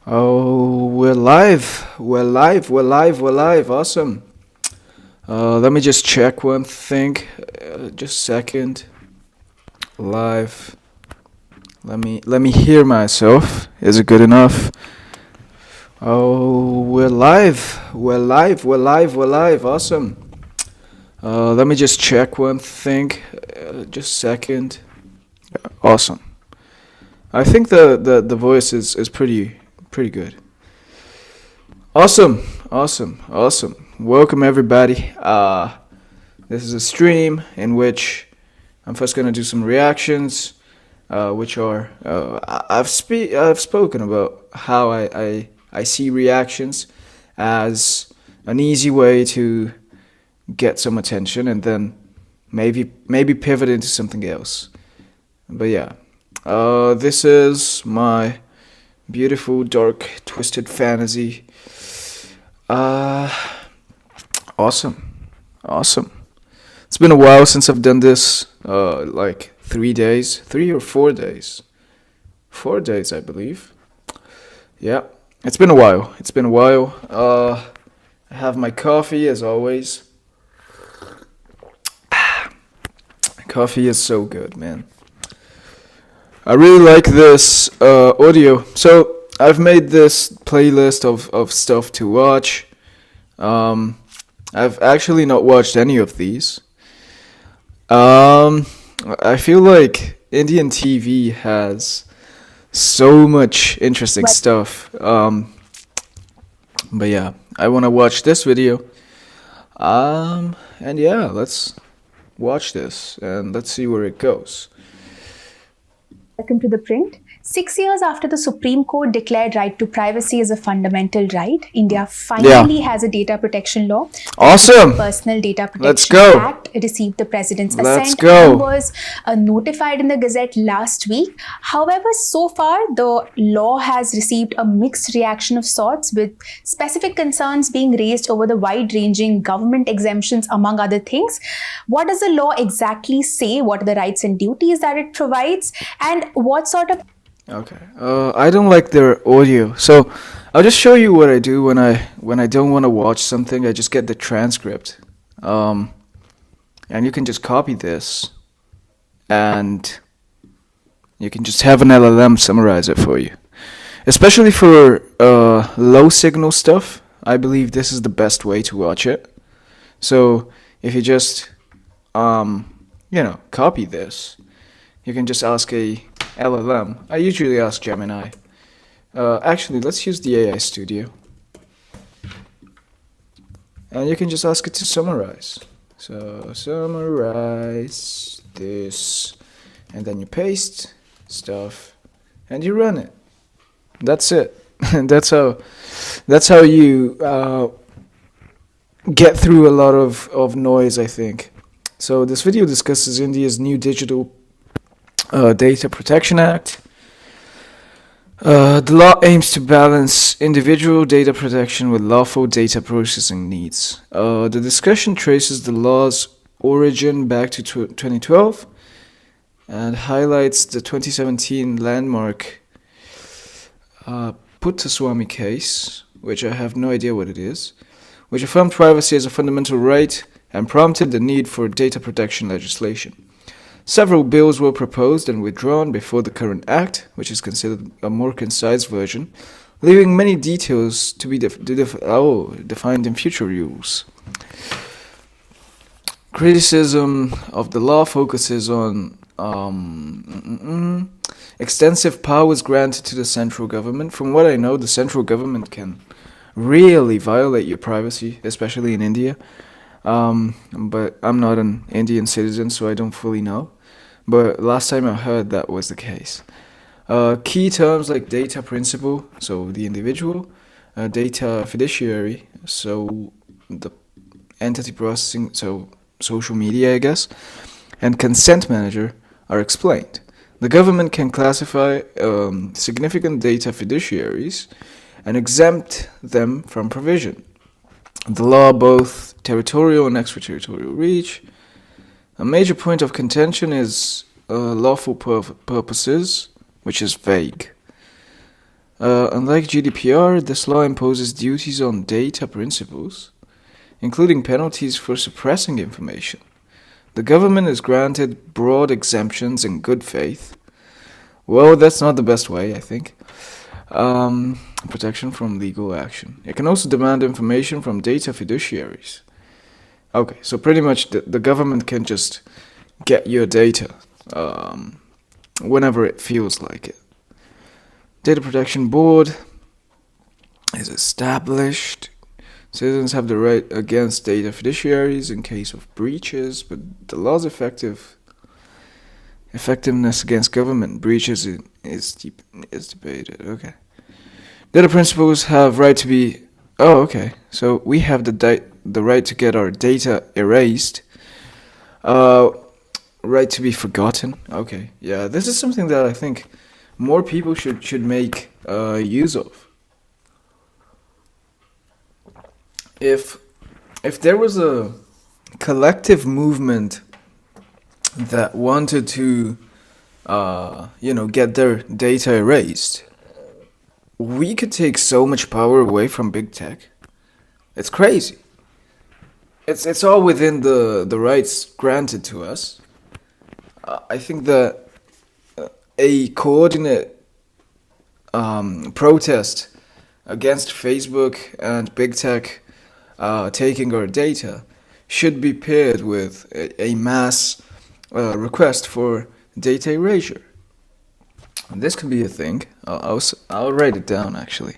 Oh, we're live. We're live. We're live. We're live. Awesome. Let me just check one thing. Just a second. Live. Let me hear myself. Is it good enough? Oh, we're live. We're live. We're live. We're live. Awesome. Let me just check one thing. Just a second. Awesome. I think the voice is pretty good. Awesome, awesome, awesome. Welcome everybody. This is a stream in which I'm first gonna do some reactions, which are I've spoken about how I see reactions as an easy way to get some attention and then maybe pivot into something else. But yeah, this is my beautiful dark twisted fantasy. Uh, Awesome. Awesome. It's been a while since I've done this. Like 3 days. 3 or 4 days. 4 days, I believe. Yeah. It's been a while. It's been a while. I have my coffee as always. Coffee is so good, man. I really like this audio. So I've made this playlist of stuff to watch. Um, I've actually not watched any of these. Um, I feel like Indian TV has so much interesting stuff. But yeah, I want to watch this video. And yeah, let's watch this and let's see where it goes. Welcome to the print. 6 years after the Supreme Court declared right to privacy as a fundamental right, India finally has a data protection law. Awesome. The Personal Data Let's Protection go. Act received the President's Let's assent go. and was notified in the Gazette last week. However, so far, the law has received a mixed reaction of sorts, with specific concerns being raised over the wide-ranging government exemptions, among other things. What does the law exactly say? What are the rights and duties that it provides? And what sort of Okay. I don't like their audio, so I'll just show you what I do when I don't want to watch something. I just get the transcript, and you can just copy this, and you can just have an LLM summarize it for you. Especially for low signal stuff, I believe this is the best way to watch it. So if you just copy this, you can just ask a LLM. I usually ask Gemini. Actually, let's use the AI Studio. And you can just ask it to summarize. So, summarize this. And then you paste stuff. And you run it. That's it. that's how you get through a lot of noise, I think. So this video discusses India's new digital Data Protection Act. The law aims to balance individual data protection with lawful data processing needs. The discussion traces the law's origin back to 2012 and highlights the 2017 landmark Puttaswamy case, which I have no idea what it is, which affirmed privacy as a fundamental right and prompted the need for data protection legislation. Several bills were proposed and withdrawn before the current act, which is considered a more concise version, leaving many details to be defined in future rules. Criticism of the law focuses on extensive powers granted to the central government. From what I know, the central government can really violate your privacy, especially in India. But I'm not an Indian citizen, so I don't fully know. But last time I heard that was the case. Key terms like data principal, so the individual, data fiduciary, so the entity processing, so social media, I guess, and consent manager are explained. The government can classify significant data fiduciaries and exempt them from provision. The law, both territorial and extraterritorial reach. A major point of contention is lawful purposes, which is vague. Unlike GDPR, this law imposes duties on data principals, including penalties for suppressing information. The government is granted broad exemptions in good faith. Well, that's not the best way, I think. Protection from legal action. It can also demand information from data fiduciaries. Okay, so pretty much the government can just get your data whenever it feels like it. Data Protection Board is established. Citizens have the right against data fiduciaries in case of breaches, but the law's effectiveness against government breaches is debated. Okay. Data principals have right to be. Oh, okay. So we have the right to get our data erased. Right to be forgotten. Okay. Yeah, this is something that I think more people should make use of. If there was a collective movement that wanted to get their data erased, we could take so much power away from big tech. It's crazy. It's all within the rights granted to us. I think that a coordinate protest against Facebook and big tech taking our data should be paired with a mass request for data erasure. This could be a thing. I'll write it down actually.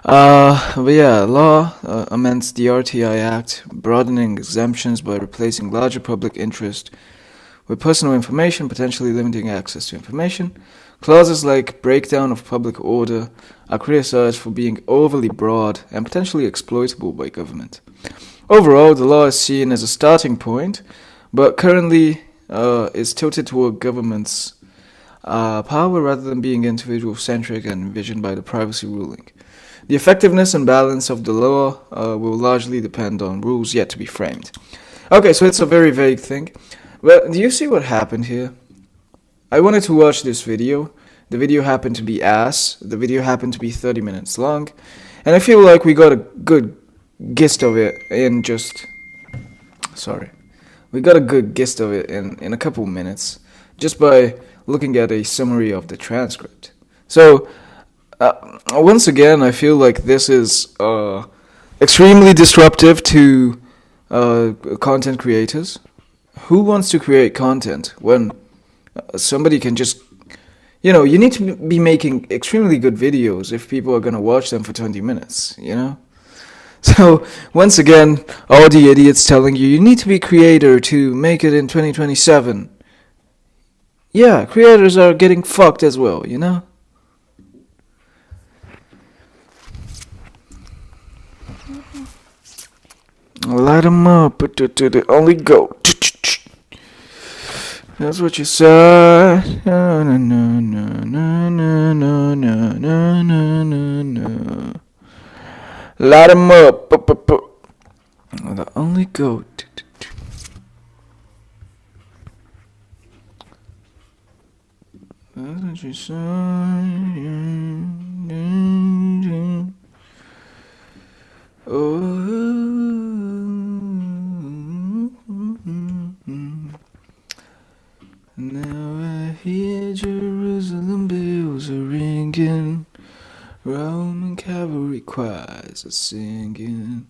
But yeah, law amends the RTI Act, broadening exemptions by replacing larger public interest with personal information, potentially limiting access to information. Clauses like breakdown of public order are criticized for being overly broad and potentially exploitable by government. Overall, the law is seen as a starting point, but currently is tilted toward government's power rather than being individual-centric and envisioned by the privacy ruling. The effectiveness and balance of the law will largely depend on rules yet to be framed. Okay, so it's a very vague thing. But do you see what happened here? I wanted to watch this video. The video happened to be ass. The video happened to be 30 minutes long. And I feel like we got a good gist of it in We got a good gist of it in a couple minutes just by looking at a summary of the transcript. So, once again, I feel like this is extremely disruptive to content creators. Who wants to create content when somebody can just, you need to be making extremely good videos if people are going to watch them for 20 minutes, So, once again, all the idiots telling you need to be creator to make it in 2027. Yeah, creators are getting fucked as well, Light 'em up, only go. That's what you said. No, no, no, no, no, no, no, no, no, no, no. Light 'em up. The only goat. That's what you said. Now I hear Jerusalem bells are ringing, Roman cavalry choirs are singing.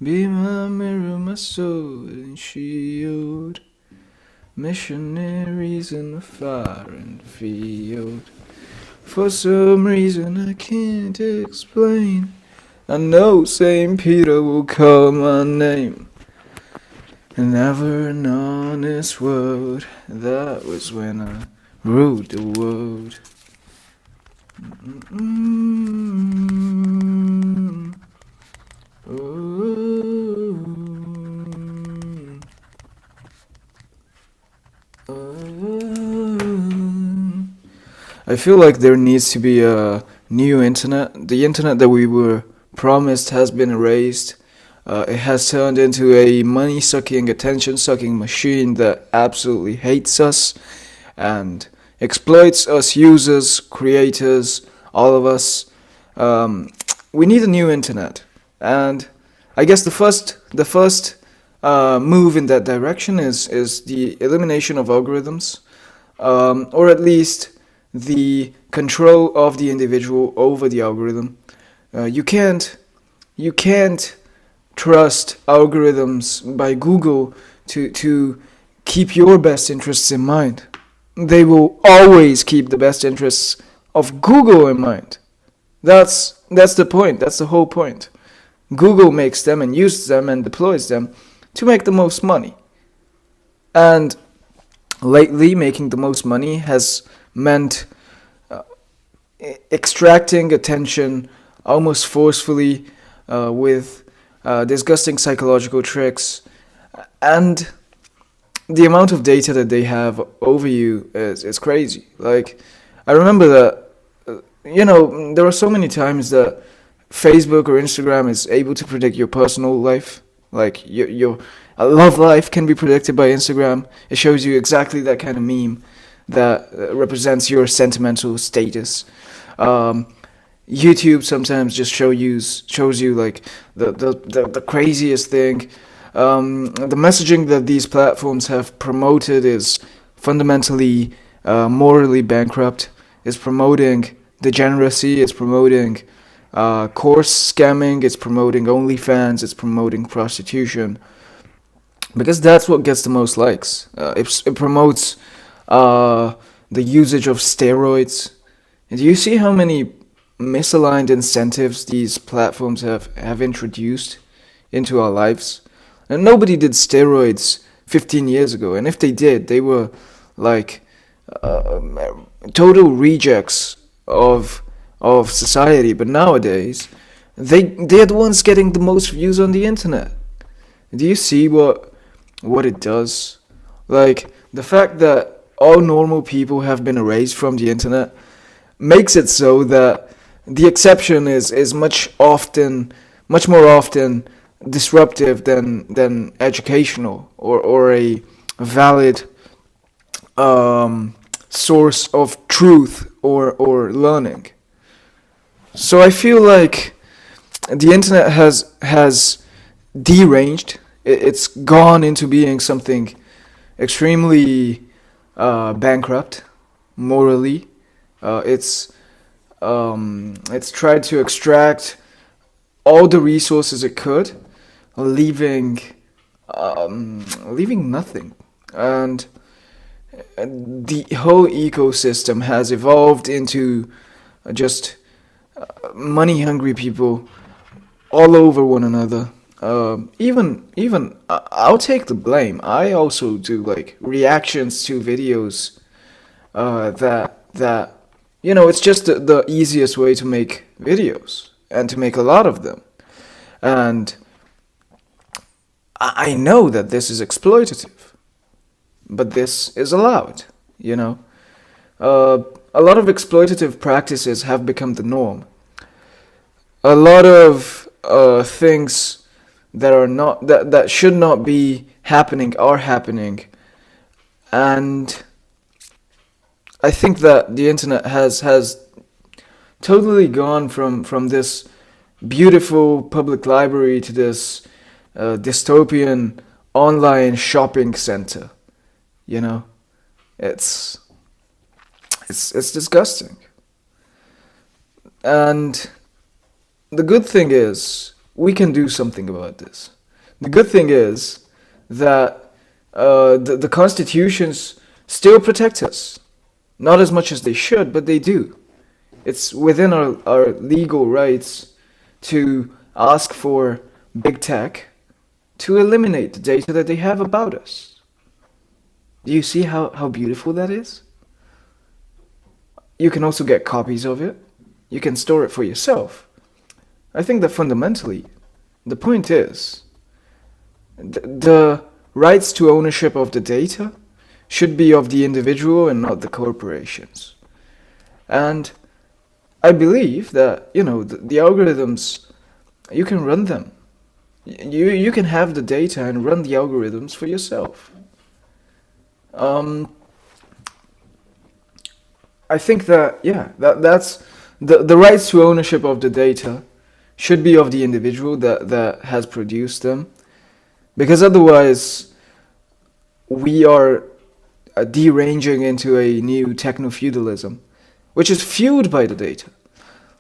Be my mirror, my sword and shield, missionaries in the foreign field. For some reason I can't explain, I know St. Peter will call my name. Never an honest word, that was when I ruled the world. I feel like there needs to be a new internet. The internet that we were promised has been erased. It has turned into a money-sucking, attention-sucking machine that absolutely hates us and exploits us users, creators, all of us. Um, we need a new internet, and I guess the first move in that direction is the elimination of algorithms, or at least the control of the individual over the algorithm. You can't trust algorithms by Google to keep your best interests in mind. They will always keep the best interests of Google in mind. That's the point. That's the whole point. Google makes them and uses them and deploys them to make the most money. And lately, making the most money has meant extracting attention almost forcefully with disgusting psychological tricks, and the amount of data that they have over you is crazy. Like, I remember that, there are so many times that Facebook or Instagram is able to predict your personal life. Like, your love life can be predicted by Instagram. It shows you exactly that kind of meme that represents your sentimental status. YouTube sometimes just shows you like the craziest thing. The messaging that these platforms have promoted is fundamentally morally bankrupt. It's promoting degeneracy. It's promoting course scamming. It's promoting OnlyFans. It's promoting prostitution, because that's what gets the most likes. It promotes the usage of steroids. And do you see how many misaligned incentives these platforms have introduced into our lives? And nobody did steroids 15 years ago, and if they did, they were like total rejects of society. But nowadays, they're the ones getting the most views on the internet. Do you see what it does? Like, the fact that all normal people have been erased from the internet makes it so that the exception is much more often disruptive than educational or a valid source of truth or learning. So I feel like the internet has deranged. It's gone into being something extremely bankrupt morally. It's tried to extract all the resources it could, leaving nothing. And the whole ecosystem has evolved into just money-hungry people all over one another. Even I'll take the blame. I also do like reactions to videos that it's just the easiest way to make videos and to make a lot of them. And I know that this is exploitative, but this is allowed. A lot of exploitative practices have become the norm. A lot of things that should not be happening are happening, and I think that the internet has totally gone from this beautiful public library to this dystopian online shopping center. It's disgusting. And the good thing is we can do something about this. The good thing is that the constitutions still protect us. Not as much as they should, but they do. It's within our legal rights to ask for big tech to eliminate the data that they have about us. Do you see how beautiful that is? You can also get copies of it. You can store it for yourself. I think that fundamentally, the point is, the rights to ownership of the data should be of the individual and not the corporations. And I believe that, the algorithms, you can run them. You can have the data and run the algorithms for yourself. I think that, that's the rights to ownership of the data should be of the individual that has produced them, because otherwise we are deranging into a new techno-feudalism, which is fueled by the data.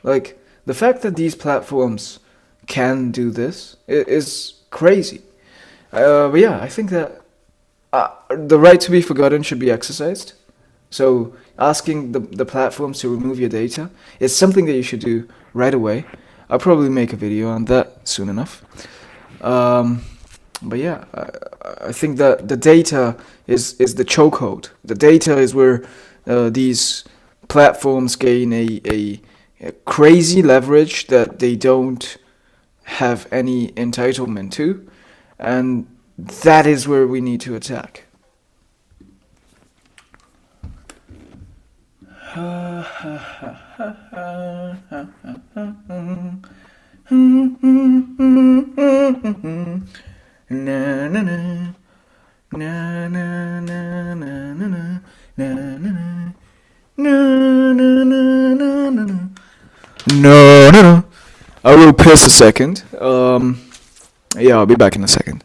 Like, the fact that these platforms can do this is crazy. But yeah, I think that the right to be forgotten should be exercised. So asking the platforms to remove your data is something that you should do right away. I'll probably make a video on that soon enough. But yeah, I think that the data is the chokehold. The data is where these platforms gain a crazy leverage that they don't have any entitlement to, and that is where we need to attack. Na na na na na na na na na na na. No. I will piss a second. Yeah, I'll be back in a second.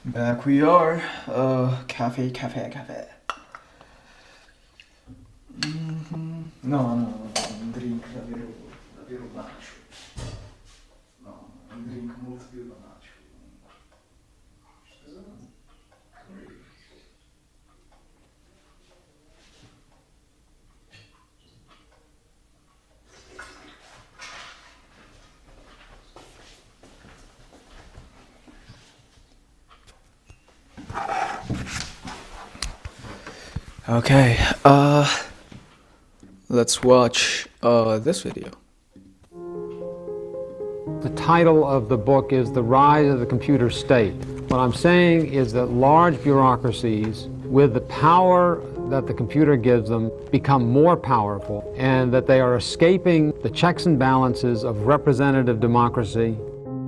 Back we are. Cafe. No, drink davvero banaccio. No, un drink molto più banaccio. Okay, let's watch this video. The title of the book is The Rise of the Computer State. What I'm saying is that large bureaucracies, with the power that the computer gives them, become more powerful, and that they are escaping the checks and balances of representative democracy.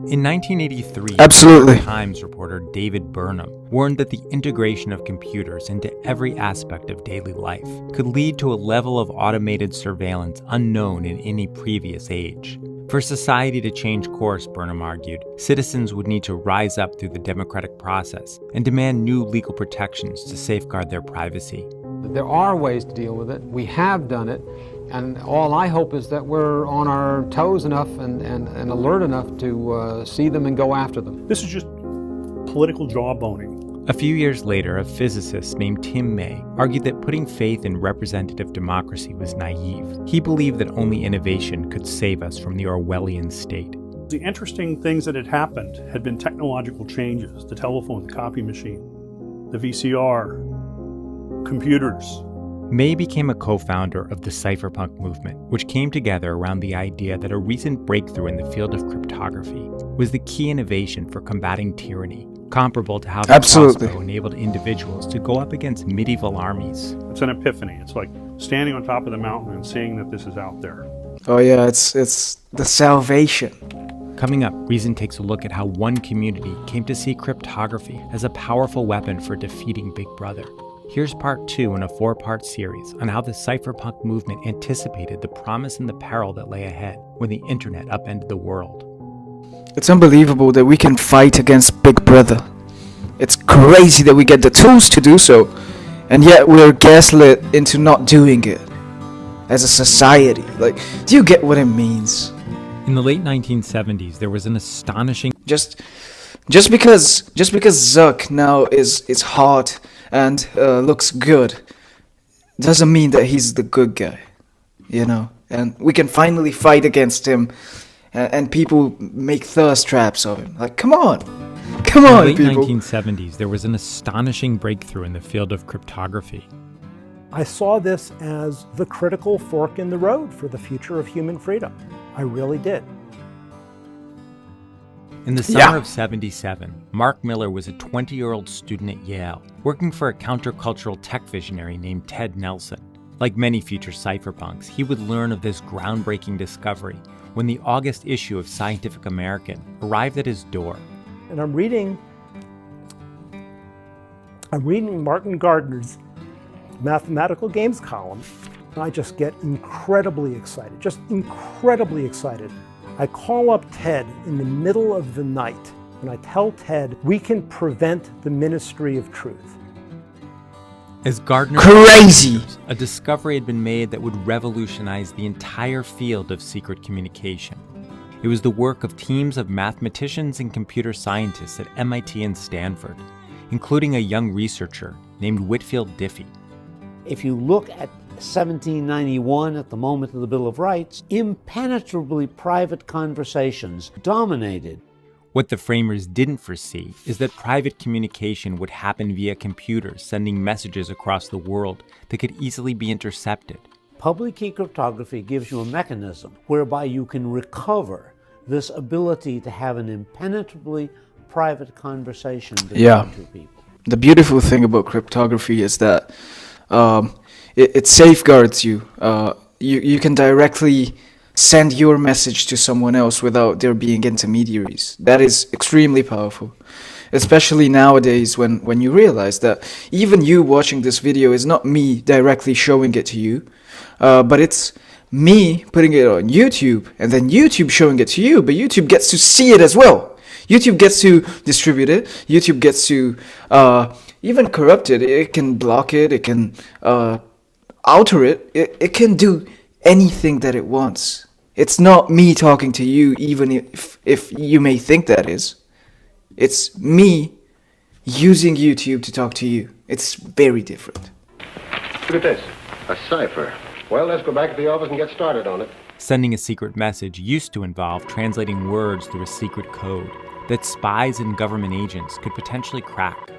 In 1983, Absolutely. New York Times reporter David Burnham warned that the integration of computers into every aspect of daily life could lead to a level of automated surveillance unknown in any previous age. For society to change course, Burnham argued, citizens would need to rise up through the democratic process and demand new legal protections to safeguard their privacy. There are ways to deal with it. We have done it. And all I hope is that we're on our toes enough and alert enough to see them and go after them. This is just political jawboning. A few years later, a physicist named Tim May argued that putting faith in representative democracy was naive. He believed that only innovation could save us from the Orwellian state. The interesting things that had happened had been technological changes: the telephone, the copy machine, the VCR, computers. May became a co-founder of the cypherpunk movement, which came together around the idea that a recent breakthrough in the field of cryptography was the key innovation for combating tyranny, comparable to how the Absolutely. crossbow enabled individuals to go up against medieval armies. It's an epiphany. It's like standing on top of the mountain and seeing that this is out there. Oh yeah, it's the salvation. Coming up, Reason takes a look at how one community came to see cryptography as a powerful weapon for defeating Big Brother. Here's part 2 in a 4-part series on how the cypherpunk movement anticipated the promise and the peril that lay ahead when the internet upended the world. It's unbelievable that we can fight against Big Brother. It's crazy that we get the tools to do so, and yet we're gaslit into not doing it. As a society, like, do you get what it means? In the late 1970s, there was an astonishing Just because Zuck now is hot and looks good, doesn't mean that he's the good guy, you know. And we can finally fight against him, and people make thirst traps of him. Like, come on, In the late people. 1970s, there was an astonishing breakthrough in the field of cryptography. I saw this as the critical fork in the road for the future of human freedom. I really did. In the summer of '77, Mark Miller was a 20-year-old student at Yale, working for a countercultural tech visionary named Ted Nelson. Like many future cypherpunks, he would learn of this groundbreaking discovery when the August issue of Scientific American arrived at his door. And I'm reading Martin Gardner's Mathematical Games column, and I just get incredibly excited, just incredibly excited. I call up Ted in the middle of the night, and I tell Ted, we can prevent the Ministry of Truth. As Gardner Crazy. a discovery had been made that would revolutionize the entire field of secret communication. It was the work of teams of mathematicians and computer scientists at MIT and Stanford, including a young researcher named Whitfield Diffie. If you look at 1791, at the moment of the Bill of Rights, impenetrably private conversations dominated. What the framers didn't foresee is that private communication would happen via computers sending messages across the world that could easily be intercepted. Public key cryptography gives you a mechanism whereby you can recover this ability to have an impenetrably private conversation between two people. The beautiful thing about cryptography is that it safeguards you. You can directly send your message to someone else without there being intermediaries. That is extremely powerful, especially nowadays when you realize that even you watching this video is not me directly showing it to you, but it's me putting it on YouTube and then YouTube showing it to you, but YouTube gets to see it as well. YouTube gets to distribute it. YouTube gets to even corrupt it. It can block it. It can alter it. It can do anything that it wants. It's not me talking to you, even if you may think that is. It's me using YouTube to talk to you. It's very different. Look at this. A cipher. Well, let's go back to the office and get started on it. Sending a secret message used to involve translating words through a secret code that spies and government agents could potentially crack.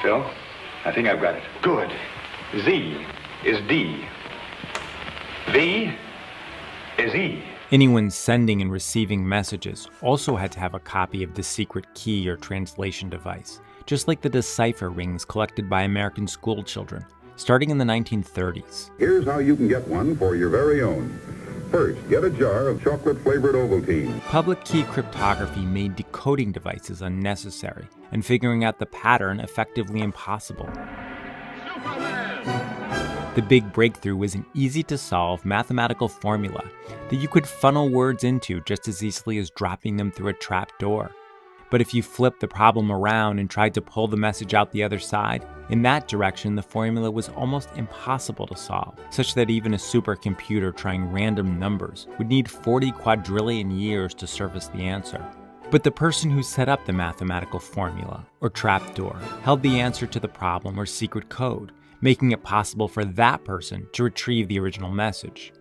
Phil, I think I've got it. Good. Z is D. V is E. Anyone sending and receiving messages also had to have a copy of the secret key or translation device, just like the decipher rings collected by American school children, starting in the 1930s. Here's how you can get one for your very own. First, get a jar of chocolate-flavored Ovaltine. Public key cryptography made decoding devices unnecessary and figuring out the pattern effectively impossible. The big breakthrough was an easy-to-solve mathematical formula that you could funnel words into just as easily as dropping them through a trap door. But if you flipped the problem around and tried to pull the message out the other side, in that direction the formula was almost impossible to solve, such that even a supercomputer trying random numbers would need 40 quadrillion years to surface the answer. But the person who set up the mathematical formula, or trapdoor, held the answer to the problem or secret code, making it possible for that person to retrieve the original message.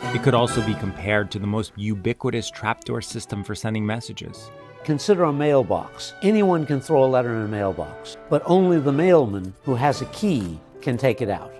It could also be compared to the most ubiquitous trapdoor system for sending messages. Consider a mailbox. Anyone can throw a letter in a mailbox, but only the mailman who has a key can take it out.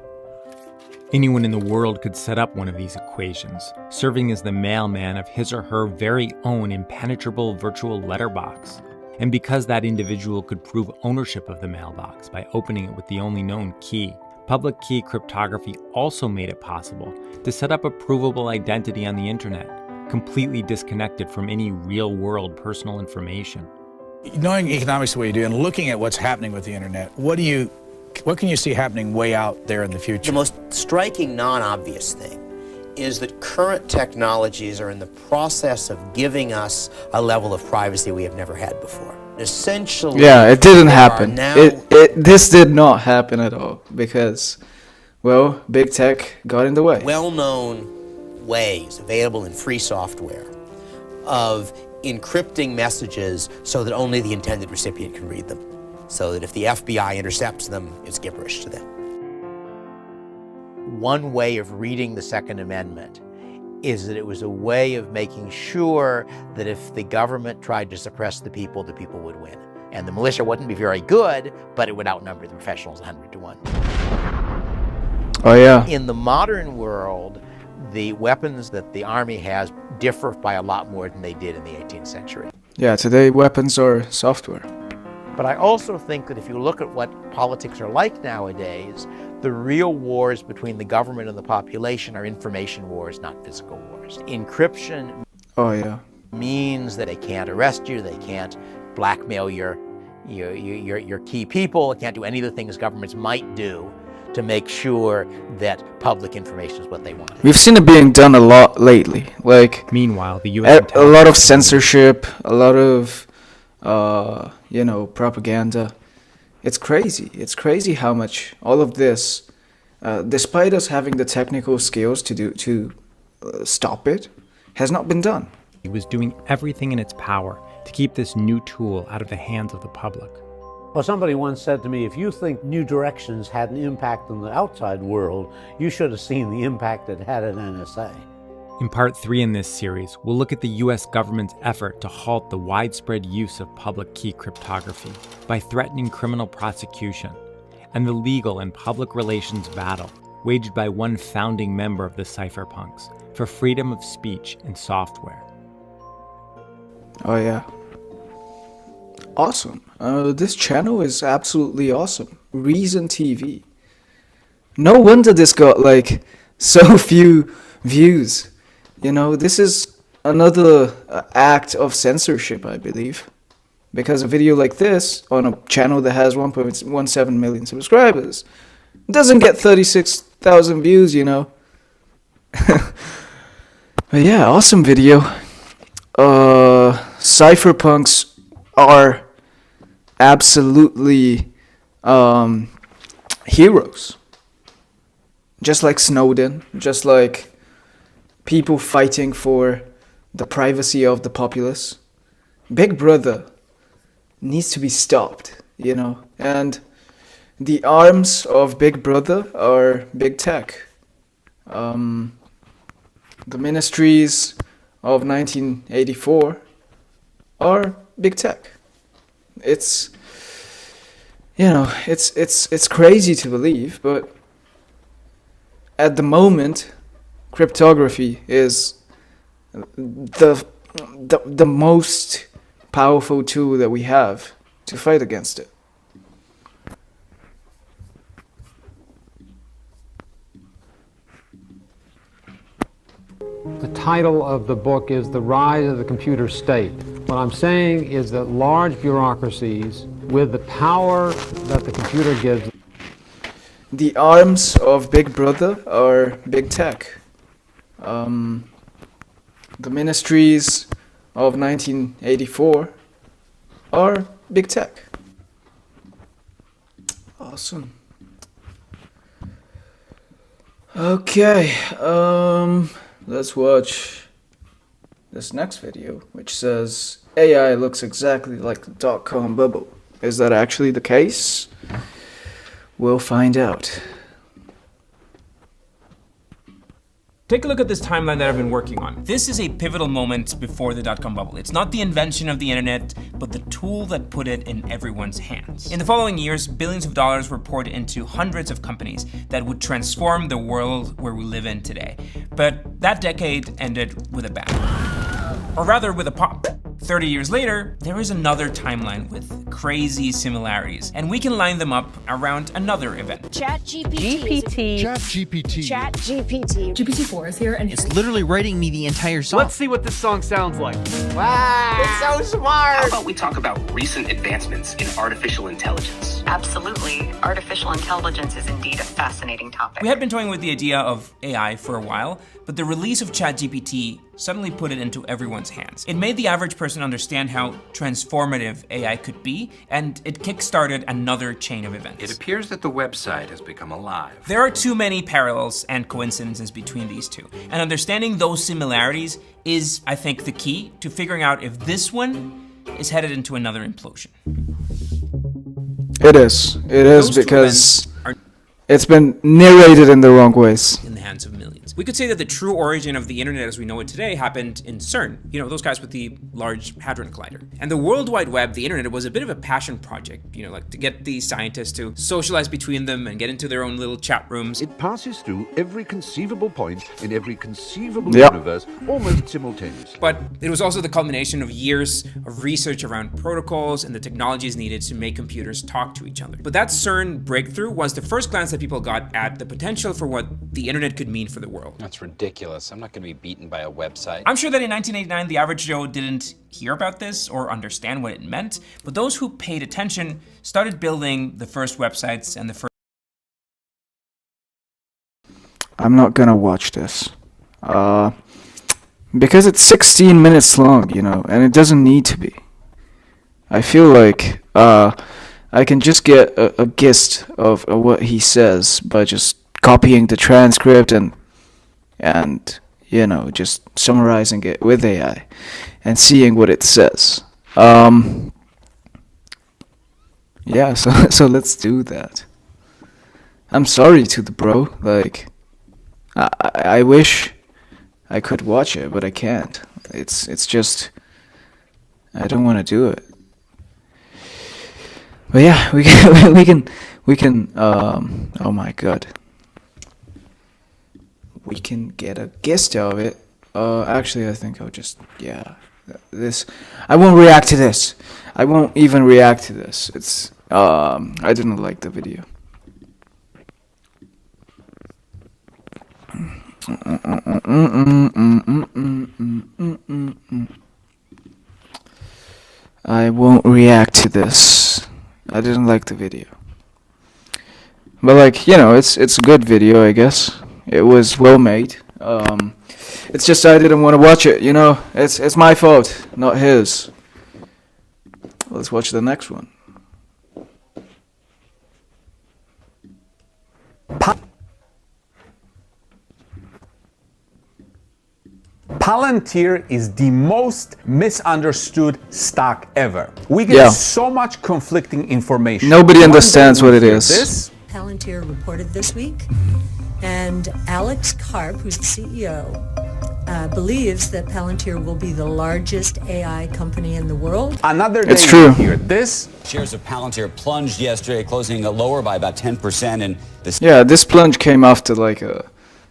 Anyone in the world could set up one of these equations, serving as the mailman of his or her very own impenetrable virtual letterbox. And because that individual could prove ownership of the mailbox by opening it with the only known key, public key cryptography also made it possible to set up a provable identity on the internet, completely disconnected from any real-world personal information. Knowing economics the way you do and looking at what's happening with the internet, what can you see happening way out there in the future? The most striking non-obvious thing is that current technologies are in the process of giving us a level of privacy we have never had before. Essentially, yeah, it didn't happen. This did not happen at all because, well, big tech got in the way. Well-known ways available in free software of encrypting messages so that only the intended recipient can read them, so that if the FBI intercepts them, it's gibberish to them. One way of reading the Second Amendment is that it was a way of making sure that if the government tried to suppress the people would win. And the militia wouldn't be very good, but it would outnumber the professionals 100 to 1. Oh, yeah. In the modern world, the weapons that the Army has differ by a lot more than they did in the 18th century. Yeah, today weapons are software. But I also think that if you look at what politics are like nowadays, the real wars between the government and the population are information wars, not physical wars. Encryption means that they can't arrest you, they can't blackmail your key people, they can't do any of the things governments might do to make sure that public information is what they want. We've seen it being done a lot lately. Like, meanwhile, the U.S. a lot of censorship, a lot of propaganda. It's crazy. It's crazy how much all of this, despite us having the technical skills to stop it, has not been done. He was doing everything in its power to keep this new tool out of the hands of the public. Well, somebody once said to me, if you think New Directions had an impact on the outside world, you should have seen the impact it had at NSA. In part 3 in this series, we'll look at the U.S. government's effort to halt the widespread use of public key cryptography by threatening criminal prosecution, and the legal and public relations battle waged by one founding member of the cypherpunks for freedom of speech in software. Oh yeah. Awesome. This channel is absolutely awesome. Reason TV. No wonder this got like so few views. You know, this is another act of censorship, I believe. Because a video like this on a channel that has 1.17 million subscribers doesn't get 36,000 views, you know. But yeah, awesome video. Cypherpunks are absolutely heroes. Just like Snowden, just like people fighting for the privacy of the populace. Big Brother needs to be stopped, you know. And the arms of Big Brother are big tech. The ministries of 1984 are big tech. It's, you know, it's crazy to believe, but at the moment, cryptography is the most powerful tool that we have to fight against it. The title of the book is The Rise of the Computer State. What I'm saying is that large bureaucracies, with the power that the computer gives, the arms of Big Brother are big tech. The ministries of 1984 are big tech. Awesome. Okay, let's watch this next video, which says AI looks exactly like the dot-com bubble. Is that actually the case? We'll find out. Take a look at this timeline that I've been working on. This is a pivotal moment before the dot-com bubble. It's not the invention of the internet, but the tool that put it in everyone's hands. In the following years, billions of dollars were poured into hundreds of companies that would transform the world where we live in today. But that decade ended with a bang. Or rather, with a pop. 30 years later, there is another timeline with crazy similarities, and we can line them up around another event. ChatGPT. GPT-4 is here, and it's literally writing me the entire song. Let's see what this song sounds like. Wow, it's so smart. How about we talk about recent advancements in artificial intelligence? Absolutely. Artificial intelligence is indeed a fascinating topic. We had been toying with the idea of AI for a while, but the release of ChatGPT suddenly put it into everyone's hands. It made the average person understand how transformative AI could be, and it kickstarted another chain of events. It appears that the website has become alive. There are too many parallels and coincidences between these two, and understanding those similarities is, I think, the key to figuring out if this one is headed into another implosion. It is. It is because it's been narrated in the wrong ways. In the hands of millions. We could say that the true origin of the internet as we know it today happened in CERN. You know, those guys with the Large Hadron Collider. And the World Wide Web, the internet, was a bit of a passion project, you know, like to get these scientists to socialize between them and get into their own little chat rooms. It passes through every conceivable point in every conceivable universe almost simultaneously. But it was also the culmination of years of research around protocols and the technologies needed to make computers talk to each other. But that CERN breakthrough was the first glance that people got at the potential for what the internet could mean for the world. That's ridiculous. I'm not going to be beaten by a website. I'm sure that in 1989, the average Joe didn't hear about this or understand what it meant, but those who paid attention started building the first websites and the first... I'm not gonna watch this. Because it's 16 minutes long, you know, and it doesn't need to be. I feel like I can just get a gist of what he says by just copying the transcript and you know, just summarizing it with AI and seeing what it says. Yeah, so let's do that. I'm sorry to the bro, like I wish I could watch it, but I can't. It's just I don't want to do it. But yeah, we can oh my god. We can get a gist of it. Actually, I think I'll just, this. I won't react to this. I won't even react to this. It's, I didn't like the video. I won't react to this. I didn't like the video. But like, you know, it's a good video, I guess. It was well made. It's just I didn't want to watch it, you know. It's my fault, not his. Let's watch the next one. Palantir is the most misunderstood stock ever. We get so much conflicting information. Nobody understands what it is. Palantir reported this week, and Alex Karp, who's the CEO, believes that Palantir will be the largest AI company in the world. Another day it's true. Here. This shares of Palantir plunged yesterday, closing lower by about 10%. And this this plunge came after like a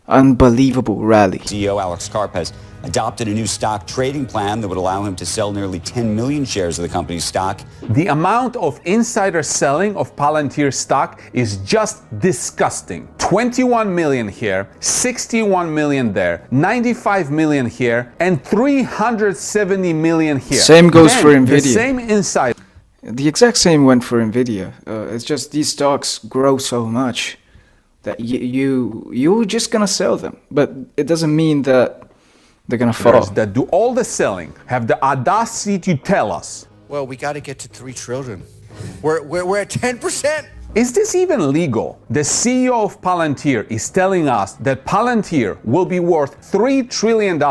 unbelievable rally. CEO Alex Karp has adopted a new stock trading plan that would allow him to sell nearly 10 million shares of the company's stock. The amount of insider selling of Palantir stock is just disgusting. 21 million here, 61 million there, 95 million here, and 370 million here. Same goes for Nvidia. The same insider. The exact same went for Nvidia. It's just these stocks grow so much that you're just gonna sell them, but it doesn't mean that they're gonna fall. That do all the selling have the audacity to tell us. Well, we got to get to 3 trillion. We're at 10%. Is this even legal? The CEO of Palantir is telling us that Palantir will be worth $3 trillion,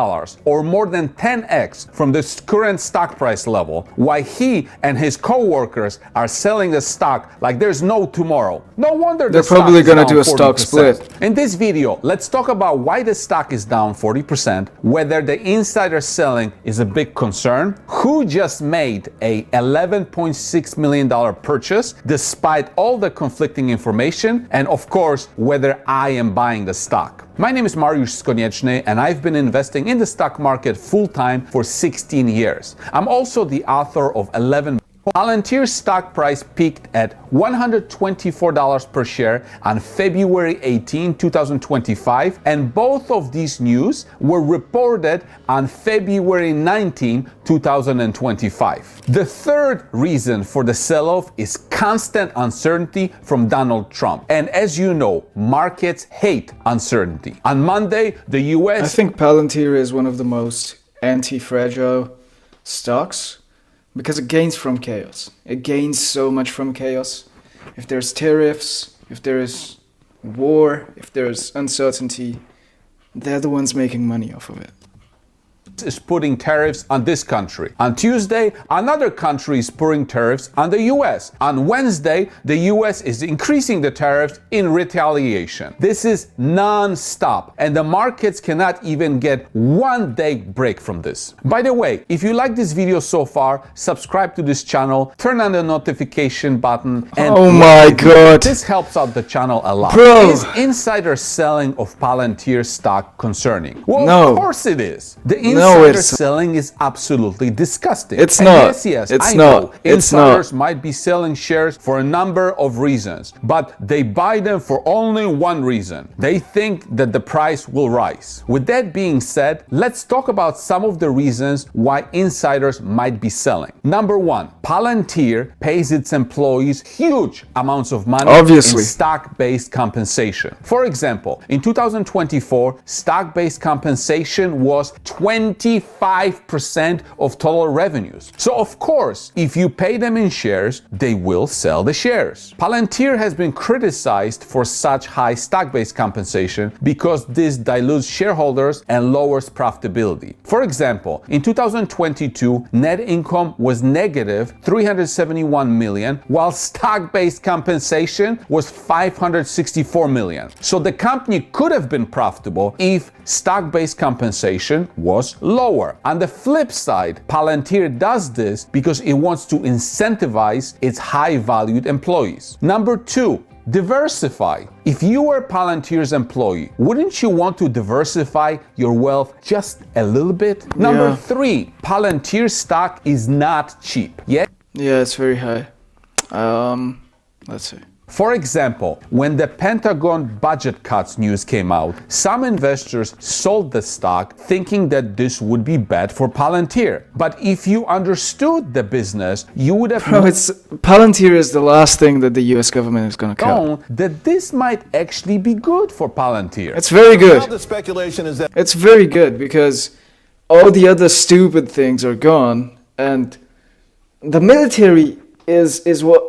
or more than 10x from the current stock price level, while he and his co-workers are selling the stock like there's no tomorrow. No wonder they're probably going to do a 40%. stock split. In this video, let's talk about why the stock is down 40%, whether the insider selling is a big concern, who just made a $11.6 million purchase despite all the conflicting information, and of course, whether I am buying the stock. My name is Mariusz Konieczny, and I've been investing in the stock market full-time for 16 years. I'm also the author of 11 books. Palantir's stock price peaked at $124 per share on February 18, 2025, and both of these news were reported on February 19, 2025. The third reason for the sell-off is constant uncertainty from Donald Trump. And as you know, markets hate uncertainty. On Monday, the US... I think Palantir is one of the most anti-fragile stocks, because it gains from chaos. It gains so much from chaos. If there's tariffs, if there is war, if there's uncertainty, they're the ones making money off of it. Is putting tariffs on this country. On Tuesday, another country is putting tariffs on the US. On Wednesday, the US is increasing the tariffs in retaliation. This is non-stop, and the markets cannot even get 1 day break from this. By the way, if you like this video so far, subscribe to this channel, turn on the notification button, and oh my god, this helps out the channel a lot. Bro. Is insider selling of Palantir stock concerning? Well, no. Of course it is. The insider selling is absolutely disgusting. It's not. Yes, it's I not. know. Insiders might be selling shares for a number of reasons, but they buy them for only one reason. They think that the price will rise. With that being said, let's talk about some of the reasons why insiders might be selling. Number one, Palantir pays its employees huge amounts of money in stock-based compensation. For example, in 2024, stock-based compensation was 25% of total revenues. So of course, if you pay them in shares, they will sell the shares. Palantir has been criticized for such high stock-based compensation because this dilutes shareholders and lowers profitability. For example, in 2022, net income was negative $371 million, while stock-based compensation was $564 million. So the company could have been profitable if stock-based compensation was lower. On the flip side, Palantir does this because it wants to incentivize its high-valued employees. Number two, diversify. If you were Palantir's employee, wouldn't you want to diversify your wealth just a little bit? Number three, Palantir stock is not cheap. Yeah, it's very high. Let's see. For example, when the Pentagon budget cuts news came out, some investors sold the stock thinking that this would be bad for Palantir. But if you understood the business, you would have known Palantir is the last thing that the US government is going to cut. That this might actually be good for Palantir. It's very good. Now the speculation is that it's very good because all the other stupid things are gone, and the military is what.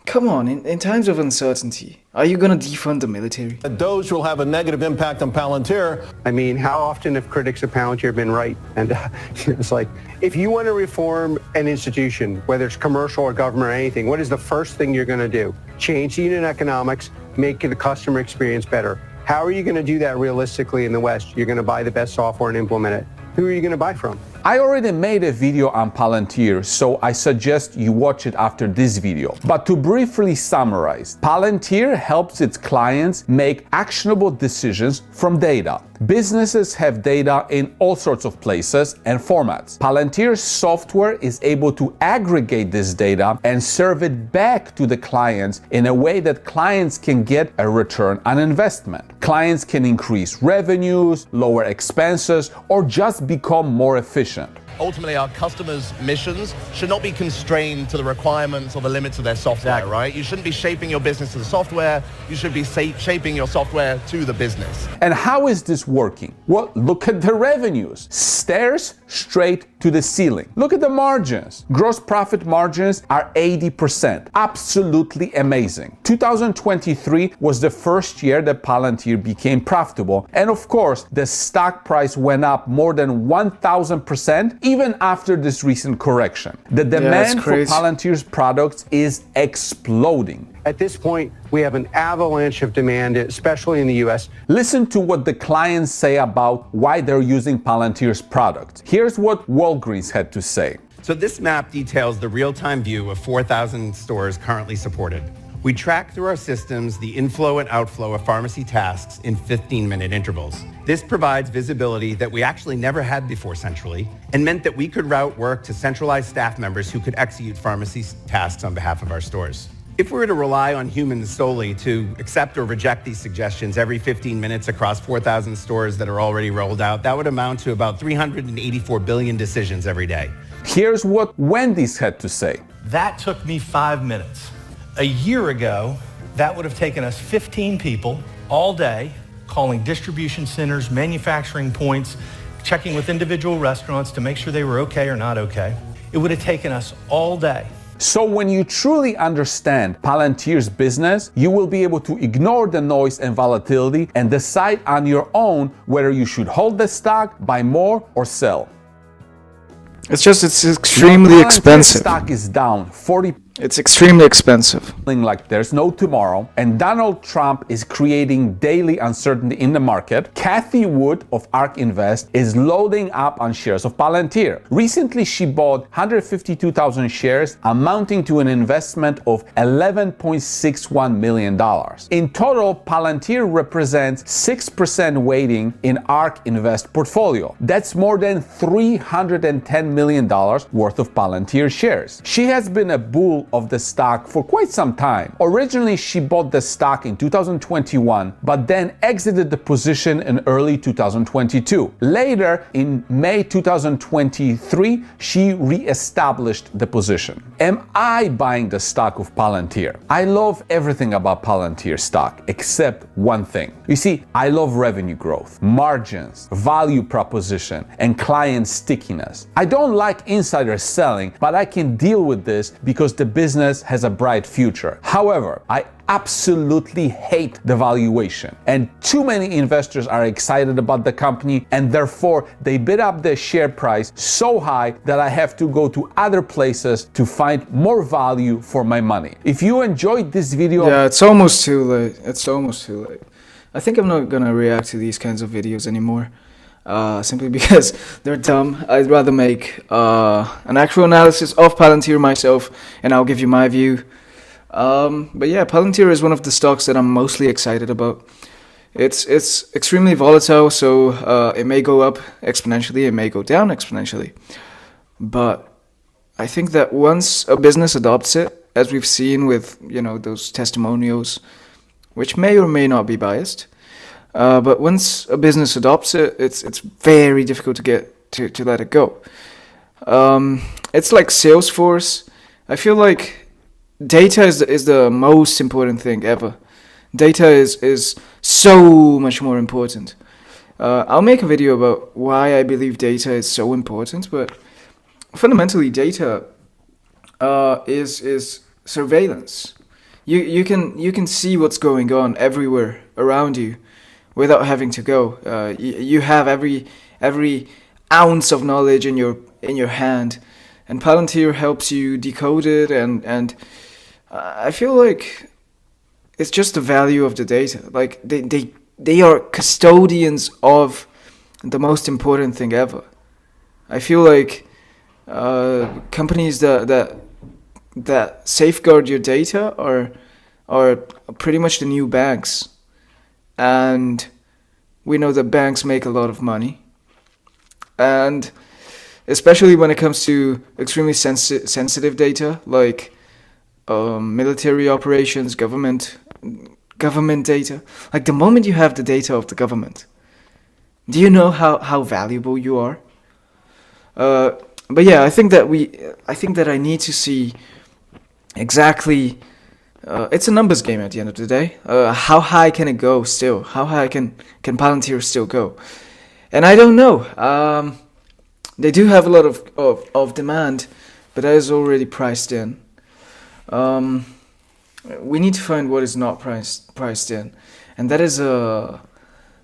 Come on, in times of uncertainty, are you going to defund the military? Doge will have a negative impact on Palantir. I mean, how often have critics of Palantir been right? And it's like, if you want to reform an institution, whether it's commercial or government or anything, what is the first thing you're going to do? Change the unit economics, make the customer experience better. How are you going to do that realistically in the West? You're going to buy the best software and implement it. Who are you going to buy from? I already made a video on Palantir, so I suggest you watch it after this video. But to briefly summarize, Palantir helps its clients make actionable decisions from data. Businesses have data in all sorts of places and formats. Palantir's software is able to aggregate this data and serve it back to the clients in a way that clients can get a return on investment. Clients can increase revenues, lower expenses, or just become more efficient. Ultimately, our customers' missions should not be constrained to the requirements or the limits of their software, right? You shouldn't be shaping your business to the software. You should be shaping your software to the business. And how is this working? Well, look at the revenues. Stares straight to the ceiling. Look at the margins. Gross profit margins are 80%. Absolutely amazing. 2023 was the first year that Palantir became profitable. And of course, the stock price went up more than 1,000% even after this recent correction. The demand for Palantir's products is exploding. At this point, we have an avalanche of demand, especially in the U.S. Listen to what the clients say about why they're using Palantir's product. Here's what Walgreens had to say. So this map details the real-time view of 4,000 stores currently supported. We track through our systems the inflow and outflow of pharmacy tasks in 15-minute intervals. This provides visibility that we actually never had before centrally, and meant that we could route work to centralized staff members who could execute pharmacy tasks on behalf of our stores. If we were to rely on humans solely to accept or reject these suggestions every 15 minutes across 4,000 stores that are already rolled out, that would amount to about 384 billion decisions every day. Here's what Wendy's had to say. That took me 5 minutes. A year ago, that would have taken us 15 people all day, calling distribution centers, manufacturing points, checking with individual restaurants to make sure they were okay or not okay. It would have taken us all day. So when you truly understand Palantir's business, you will be able to ignore the noise and volatility and decide on your own whether you should hold the stock, buy more, or sell. It's extremely expensive. Stock is down 40%. It's extremely expensive. Like there's no tomorrow, and Donald Trump is creating daily uncertainty in the market. Kathy Wood of ARK Invest is loading up on shares of Palantir. Recently, she bought 152,000 shares, amounting to an investment of $11.61 million. In total, Palantir represents 6% weighting in ARK Invest portfolio. That's more than $310 million worth of Palantir shares. She has been a bull of the stock for quite some time. Originally, she bought the stock in 2021, but then exited the position in early 2022. Later, in May 2023, she re-established the position. Am I buying the stock of Palantir? I love everything about Palantir stock except one thing. You see, I love revenue growth, margins, value proposition, and client stickiness. I don't like insider selling, but I can deal with this because the business has a bright future. However, I absolutely hate the valuation, and too many investors are excited about the company, and therefore they bid up the share price so high that I have to go to other places to find more value for my money. If you enjoyed this video... Yeah, it's almost too late. It's almost too late. I think I'm not gonna react to these kinds of videos anymore. Simply because they're dumb. I'd rather make an actual analysis of Palantir myself, and I'll give you my view. But yeah, Palantir is one of the stocks that I'm mostly excited about. It's extremely volatile, so it may go up exponentially, it may go down exponentially. But I think that once a business adopts it, as we've seen with, those testimonials, which may or may not be biased, but once a business adopts it, it's very difficult to get to let it go. It's like Salesforce. I feel like data is the most important thing ever. Data is so much more important. I'll make a video about why I believe data is so important, but fundamentally data is surveillance. You can see what's going on everywhere around you without having to go. You have every ounce of knowledge in your hand, and Palantir helps you decode it, and I feel like it's just the value of the data. Like they are custodians of the most important thing ever. I feel like companies that safeguard your data are pretty much the new banks. And we know that banks make a lot of money. And especially when it comes to extremely sensitive data, like military operations, government data. Like the moment you have the data of the government, do you know how valuable you are? But yeah, I think that I need to see exactly. It's a numbers game at the end of the day. How high can it go still? How high can Palantir still go? And I don't know. they do have a lot of demand, but that is already priced in. We need to find what is not priced in, and that's a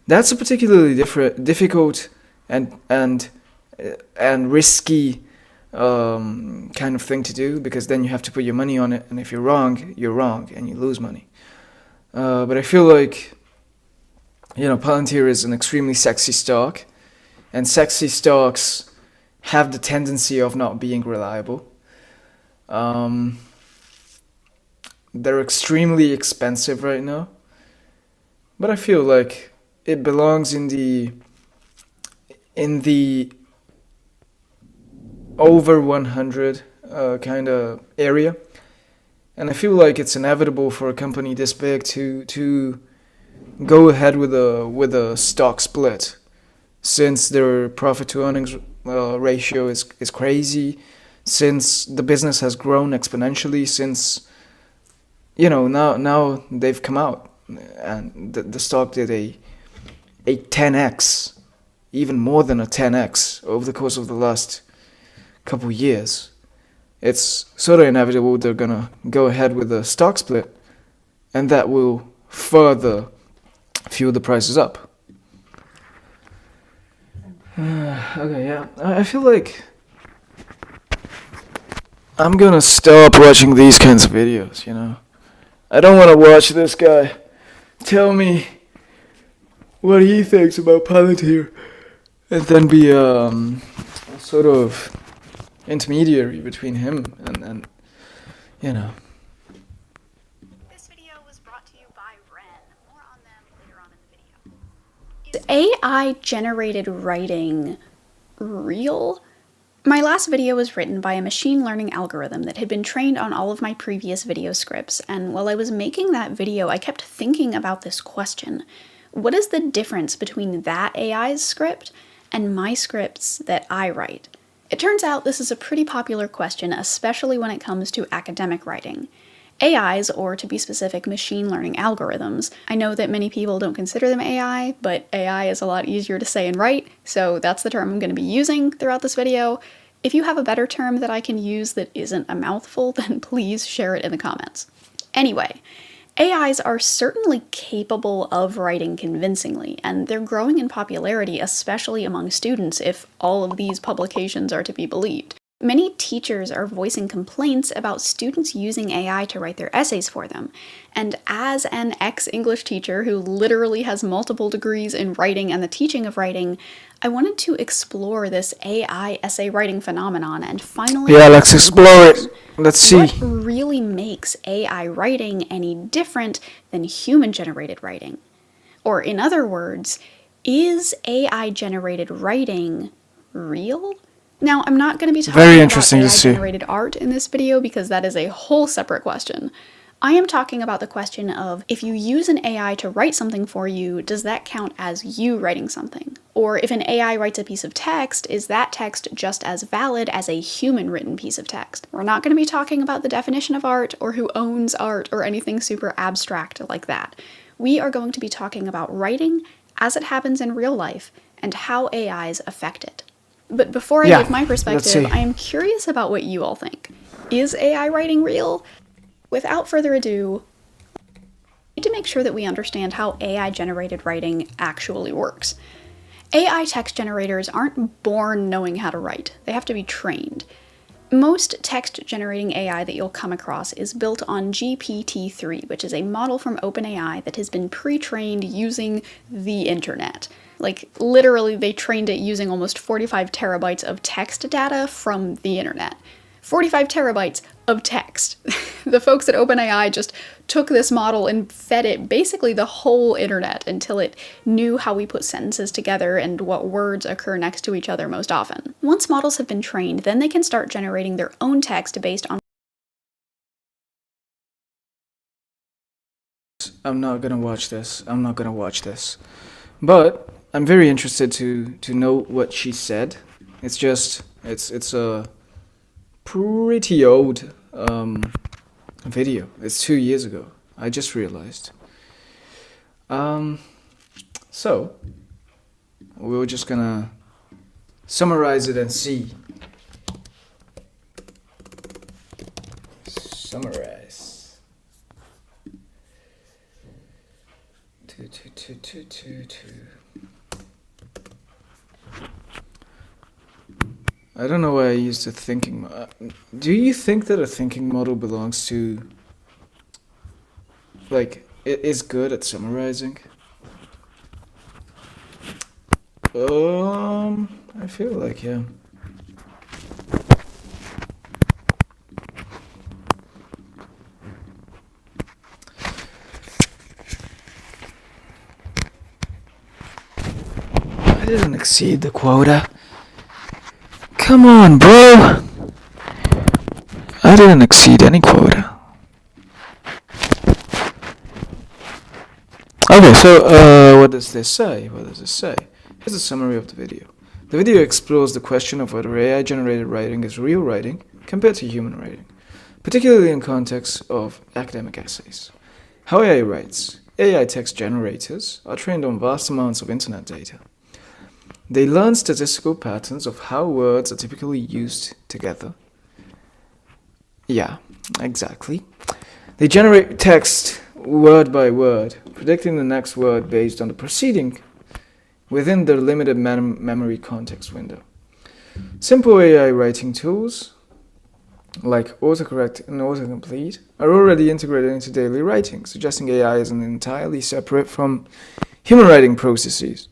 particularly difficult and risky kind of thing to do, because then you have to put your money on it, and if you're wrong, and you lose money. But I feel like, Palantir is an extremely sexy stock, and sexy stocks have the tendency of not being reliable. They're extremely expensive right now, but I feel like it belongs in the over 100 kind of area, and I feel like it's inevitable for a company this big to go ahead with a stock split, since their profit to earnings ratio is crazy, since the business has grown exponentially, since now they've come out and the stock did a 10x, even more than a 10x over the course of the last couple years. It's sort of inevitable they're gonna go ahead with a stock split, and that will further fuel the prices up. Okay, yeah, I feel like I'm gonna stop watching these kinds of videos, I don't want to watch this guy tell me what he thinks about Palantir and then be a sort of intermediary between him and This video was brought to you by Ren. More on them later on in the video. Is AI generated writing real? My last video was written by a machine learning algorithm that had been trained on all of my previous video scripts, and while I was making that video, I kept thinking about this question. What is the difference between that AI's script and my scripts that I write? It turns out this is a pretty popular question, especially when it comes to academic writing. AIs, or to be specific, machine learning algorithms. I know that many people don't consider them AI, but AI is a lot easier to say and write, so that's the term I'm going to be using throughout this video. If you have a better term that I can use that isn't a mouthful, then please share it in the comments. Anyway, AIs are certainly capable of writing convincingly, and they're growing in popularity, especially among students, if all of these publications are to be believed. Many teachers are voicing complaints about students using AI to write their essays for them, and as an ex-English teacher who literally has multiple degrees in writing and the teaching of writing, I wanted to explore this AI essay writing phenomenon and finally— Yeah, let's explore it. Let's see. What really makes AI writing any different than human-generated writing? Or in other words, is AI-generated writing real? Now, I'm not going to be talking about AI-generated art in this video because that is a whole separate question. I am talking about the question of, if you use an AI to write something for you, does that count as you writing something? Or if an AI writes a piece of text, is that text just as valid as a human-written piece of text? We're not going to be talking about the definition of art or who owns art or anything super abstract like that. We are going to be talking about writing as it happens in real life and how AIs affect it. But before I give my perspective, I am curious about what you all think. Is AI writing real? Without further ado, we need to make sure that we understand how AI-generated writing actually works. AI text generators aren't born knowing how to write. They have to be trained. Most text-generating AI that you'll come across is built on GPT-3, which is a model from OpenAI that has been pre-trained using the internet. Like, literally, they trained it using almost 45 terabytes of text data from the internet. 45 terabytes of text. The folks at OpenAI just took this model and fed it basically the whole internet until it knew how we put sentences together and what words occur next to each other most often. Once models have been trained, then they can start generating their own text based on— I'm not gonna watch this. I'm not gonna watch this. But I'm very interested to know what she said. It's just, it's a pretty old video. It's 2 years ago. I just realized. So we're just gonna summarize it and see. Summarize. Two. I don't know why I used a thinking. Do you think that a thinking model belongs to, like, it is good at summarizing? I feel like, yeah. I didn't exceed the quota. Come on, bro! I didn't exceed any quota. Okay, so, what does this say? Here's a summary of the video. The video explores the question of whether AI-generated writing is real writing compared to human writing, particularly in context of academic essays. How AI writes. AI text generators are trained on vast amounts of internet data. They learn statistical patterns of how words are typically used together. Yeah, exactly. They generate text word by word, predicting the next word based on the preceding within their limited memory context window. Simple AI writing tools like autocorrect and autocomplete are already integrated into daily writing, suggesting AI isn't entirely separate from human writing processes.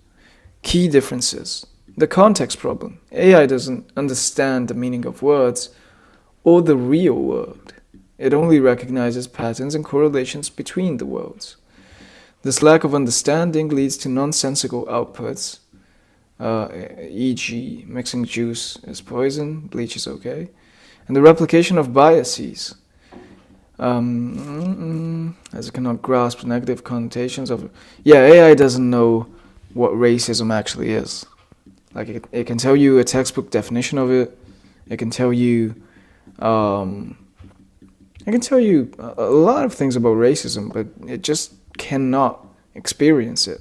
Key differences. The context problem. AI doesn't understand the meaning of words or the real world. It only recognizes patterns and correlations between the worlds. This lack of understanding leads to nonsensical outputs, e.g. mixing juice is poison, bleach is okay, and the replication of biases, as it cannot grasp negative connotations of... Yeah, AI doesn't know what racism actually is. Like, it can tell you a textbook definition of it, it can tell you... I can tell you a lot of things about racism, but it just cannot experience it.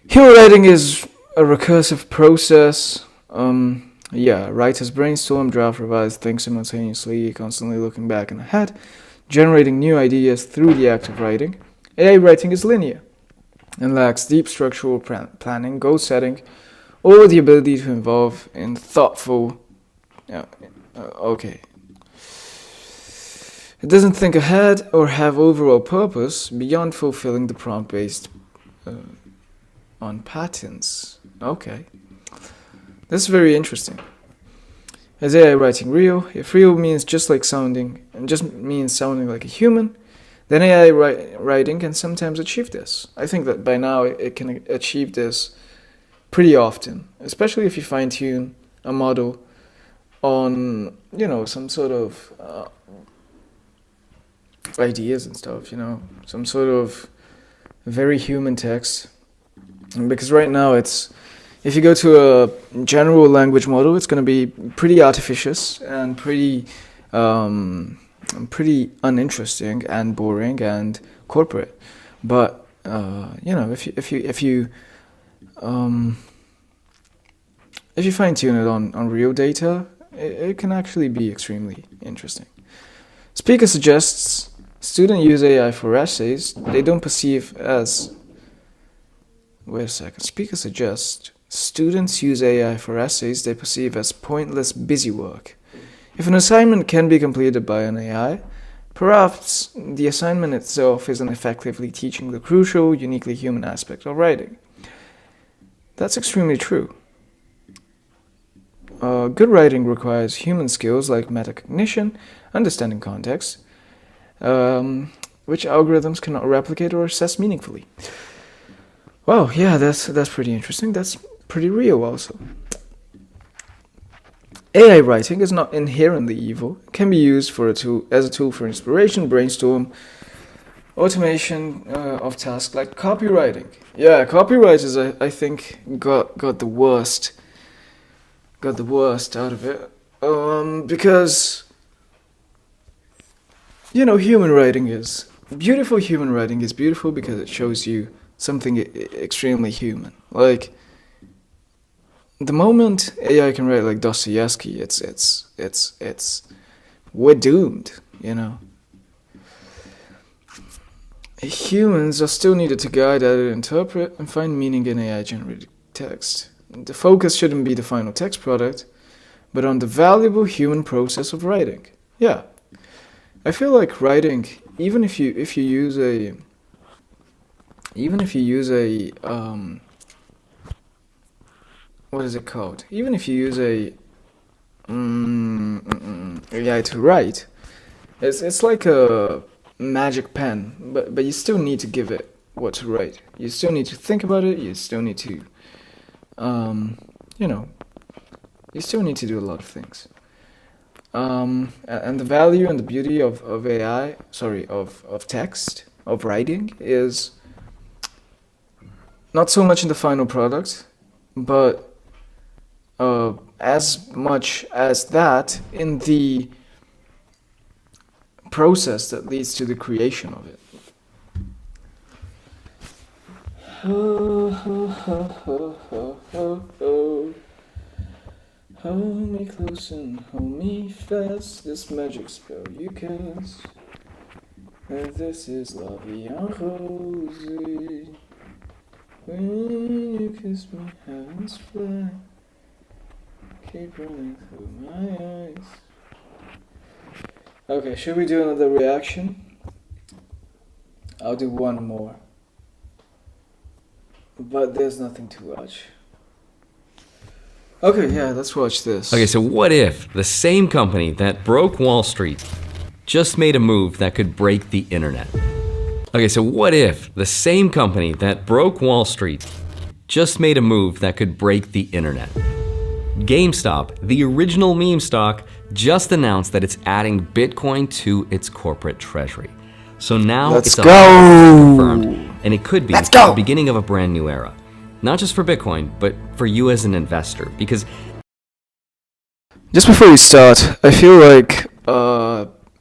Human writing is a recursive process. Writers brainstorm, draft, revise, think simultaneously, constantly looking back and ahead, generating new ideas through the act of writing. AI writing is linear and lacks deep structural planning, goal setting, or the ability to involve in thoughtful... It doesn't think ahead or have overall purpose beyond fulfilling the prompt based on patterns. Okay. This is very interesting. Is AI writing real? If real means just sounding like a human, then AI writing can sometimes achieve this. I think that by now it can achieve this pretty often, especially if you fine-tune a model on, some sort of... ideas and stuff, some sort of very human text. Because right now if you go to a general language model, it's going to be pretty artificious and pretty uninteresting and boring and corporate. But if you fine tune it on real data, it can actually be extremely interesting. Speaker suggests students use AI for essays they don't perceive as... Wait a second. Speaker suggests students use AI for essays they perceive as pointless busy work. If an assignment can be completed by an AI, perhaps the assignment itself isn't effectively teaching the crucial, uniquely human aspect of writing. That's extremely true. Good writing requires human skills like metacognition, understanding context, which algorithms cannot replicate or assess meaningfully. Wow, yeah, that's pretty interesting. That's pretty real also. AI writing is not inherently evil. It can be used as a tool for inspiration, brainstorm, automation of tasks like copywriting. Yeah, copywriters I think got the worst out of it. Because human writing is beautiful. Human writing is beautiful because it shows you something extremely human. Like the moment AI can write like Dostoevsky, we're doomed, you know. Humans are still needed to guide, edit, interpret, and find meaning in AI-generated text. The focus shouldn't be the final text product, but on the valuable human process of writing. Yeah, I feel like writing, even if you use a what is it called? Even if you use a AI to write, it's like a magic pen, but you still need to give it what to write. You still need to think about it. You still need to, you still need to do a lot of things. And the value and the beauty of AI, of text, of writing, is not so much in the final product, but as much as that in the process that leads to the creation of it. Hold me close and hold me fast, this magic spell you cast. And this is La Vie en Rose. When you kiss me, heaven's flag keep running through my eyes. Okay, should we do another reaction? I'll do one more. But there's nothing to watch. Okay, yeah, let's watch this. Okay, so what if the same company that broke Wall Street just made a move that could break the internet? Okay, so what if the same company that broke Wall Street just made a move that could break the internet? GameStop, the original meme stock, just announced that it's adding Bitcoin to its corporate treasury. So now it's confirmed, and it could be the beginning of a brand new era. Not just for Bitcoin, but for you as an investor, because... Just before we start, I feel like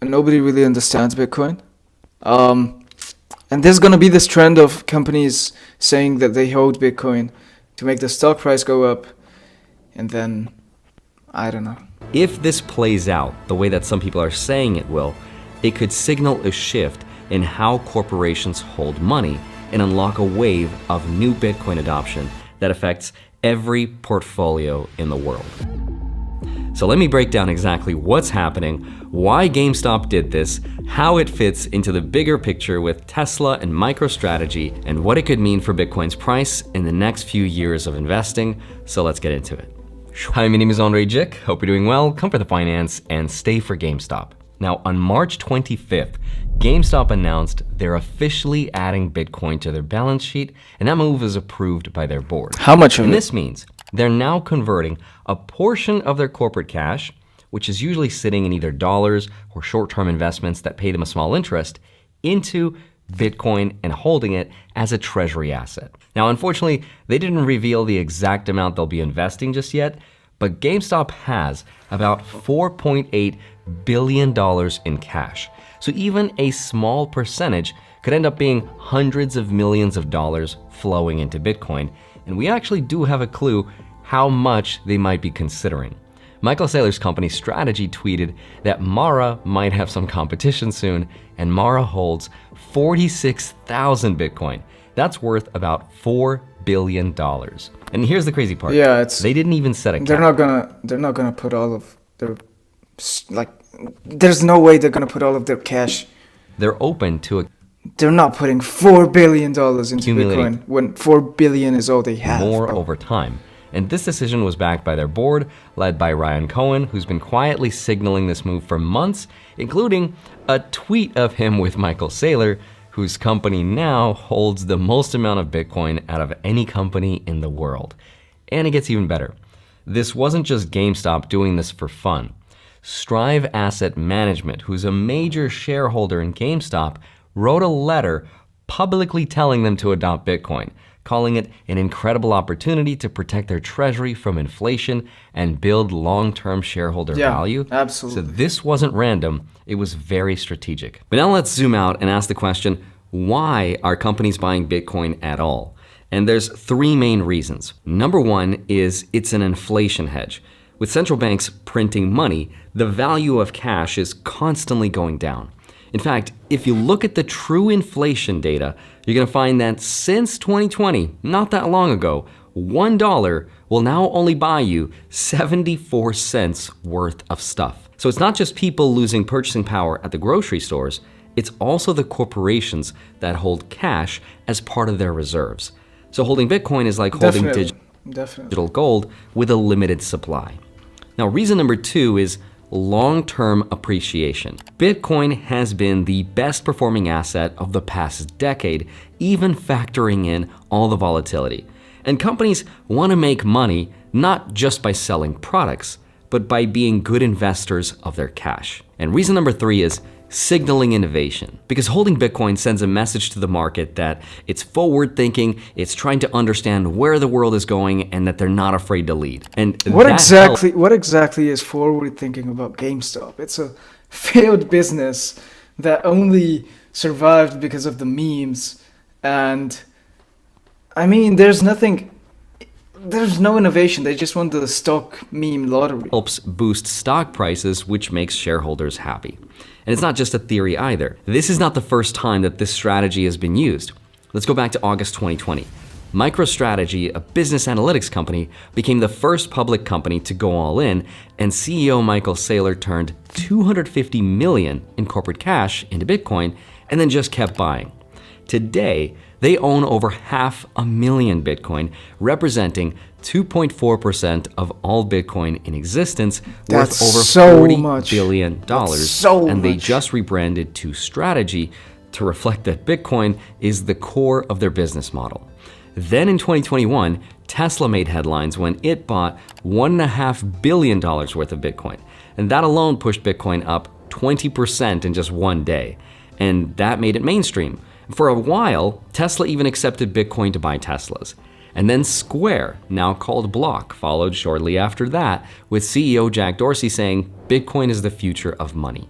nobody really understands Bitcoin. And there's going to be this trend of companies saying that they hold Bitcoin to make the stock price go up, and then, I don't know. If this plays out the way that some people are saying it will, it could signal a shift in how corporations hold money and unlock a wave of new Bitcoin adoption that affects every portfolio in the world. So let me break down exactly what's happening, why GameStop did this, how it fits into the bigger picture with Tesla and MicroStrategy, and what it could mean for Bitcoin's price in the next few years of investing. So let's get into it. Hi, my name is Andre Jick. Hope you're doing well. Come for the finance and stay for GameStop. Now, on March 25th, GameStop announced they're officially adding Bitcoin to their balance sheet, and that move is approved by their board. How much of it? And this means they're now converting a portion of their corporate cash, which is usually sitting in either dollars or short-term investments that pay them a small interest, into Bitcoin and holding it as a treasury asset. Now, unfortunately, they didn't reveal the exact amount they'll be investing just yet, but GameStop has about $4.8 billion in cash. So even a small percentage could end up being hundreds of millions of dollars flowing into Bitcoin. And we actually do have a clue how much they might be considering. Michael Saylor's company Strategy tweeted that Mara might have some competition soon, and Mara holds 46,000 Bitcoin. That's worth about $4 billion. And here's the crazy part. Yeah, they didn't even set a cap. They're not gonna put all of their, like, there's no way they're gonna put all of their cash. They're open to They're not putting $4 billion into Bitcoin when $4 billion is all they have. More over time. And this decision was backed by their board, led by Ryan Cohen, who's been quietly signaling this move for months, including a tweet of him with Michael Saylor, whose company now holds the most amount of Bitcoin out of any company in the world. And it gets even better. This wasn't just GameStop doing this for fun. Strive Asset Management, who's a major shareholder in GameStop, wrote a letter publicly telling them to adopt Bitcoin, calling it an incredible opportunity to protect their treasury from inflation and build long-term shareholder value. Absolutely. So this wasn't random, it was very strategic. But now let's zoom out and ask the question, why are companies buying Bitcoin at all? And there's three main reasons. Number one is it's an inflation hedge. With central banks printing money, the value of cash is constantly going down. In fact, if you look at the true inflation data, you're going to find that since 2020, not that long ago, $1 will now only buy you 74 cents worth of stuff. So it's not just people losing purchasing power at the grocery stores, it's also the corporations that hold cash as part of their reserves. So holding Bitcoin is like holding digital gold with a limited supply. Now, reason number two is long-term appreciation. Bitcoin has been the best performing asset of the past decade, even factoring in all the volatility. And companies want to make money not just by selling products, but by being good investors of their cash. And reason number three is signaling innovation. Because holding Bitcoin sends a message to the market that it's forward thinking, it's trying to understand where the world is going, and that they're not afraid to lead. And what exactly is forward thinking about GameStop? It's a failed business that only survived because of the memes. And I mean, there's no innovation. They just won the stock meme lottery. Helps boost stock prices, which makes shareholders happy. And it's not just a theory either. This is not the first time that this strategy has been used. Let's go back to August 2020. MicroStrategy, a business analytics company, became the first public company to go all in, and CEO Michael Saylor turned $250 million in corporate cash into Bitcoin and then just kept buying. Today, they own over 500,000 Bitcoin, representing 2.4% of all Bitcoin in existence, worth over $40 billion. And they just rebranded to Strategy to reflect that Bitcoin is the core of their business model. Then in 2021, Tesla made headlines when it bought $1.5 billion worth of Bitcoin. And that alone pushed Bitcoin up 20% in just one day. And that made it mainstream. For a while, Tesla even accepted Bitcoin to buy Teslas. And then Square, now called Block, followed shortly after that, with CEO Jack Dorsey saying Bitcoin is the future of money.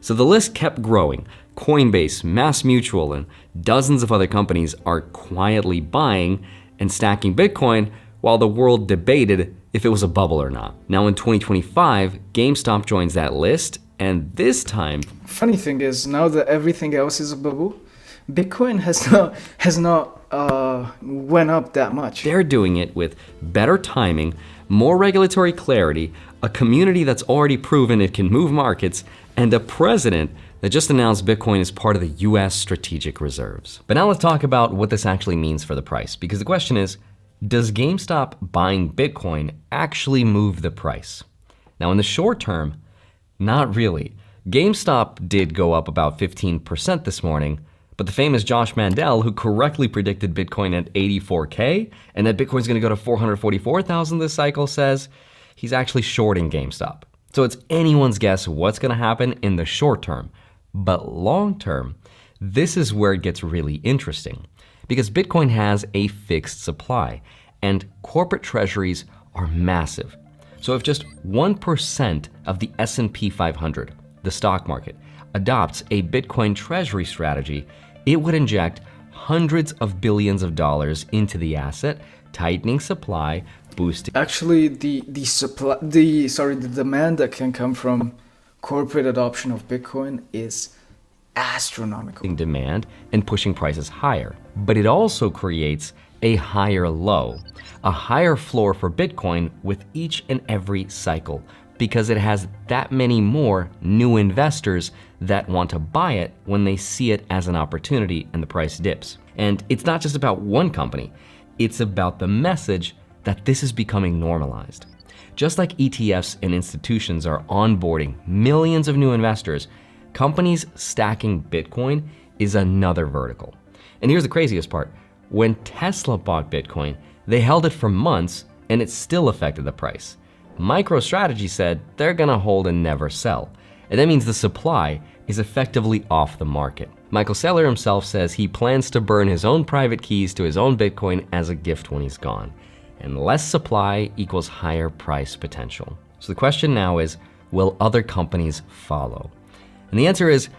So the list kept growing. Coinbase, MassMutual, and dozens of other companies are quietly buying and stacking Bitcoin while the world debated if it was a bubble or not. Now in 2025, GameStop joins that list, and this time... Funny thing is, now that everything else is a bubble, Bitcoin has not went up that much. They're doing it with better timing, more regulatory clarity, a community that's already proven it can move markets, and a president that just announced Bitcoin is part of the US strategic reserves. But now let's talk about what this actually means for the price, because the question is, does GameStop buying Bitcoin actually move the price? Now in the short term, not really. GameStop did go up about 15% this morning, but the famous Josh Mandel, who correctly predicted Bitcoin at 84K and that Bitcoin's going to go to 444,000 this cycle, says he's actually shorting GameStop. So it's anyone's guess what's going to happen in the short term. But long term, this is where it gets really interesting, because Bitcoin has a fixed supply and corporate treasuries are massive. So if just 1% of the S&P 500, the stock market, adopts a Bitcoin treasury strategy, it would inject hundreds of billions of dollars into the asset, tightening supply, boosting... Actually, the demand that can come from corporate adoption of Bitcoin is astronomical. Demand and pushing prices higher. But it also creates a higher low, a higher floor for Bitcoin with each and every cycle, because it has that many more new investors that want to buy it when they see it as an opportunity and the price dips. And it's not just about one company, it's about the message that this is becoming normalized. Just like ETFs and institutions are onboarding millions of new investors, companies stacking Bitcoin is another vertical. And here's the craziest part. When Tesla bought Bitcoin, they held it for months and it still affected the price. MicroStrategy said they're gonna hold and never sell. And that means the supply is effectively off the market. Michael Saylor himself says he plans to burn his own private keys to his own Bitcoin as a gift when he's gone. And less supply equals higher price potential. So the question now is, will other companies follow? And the answer is,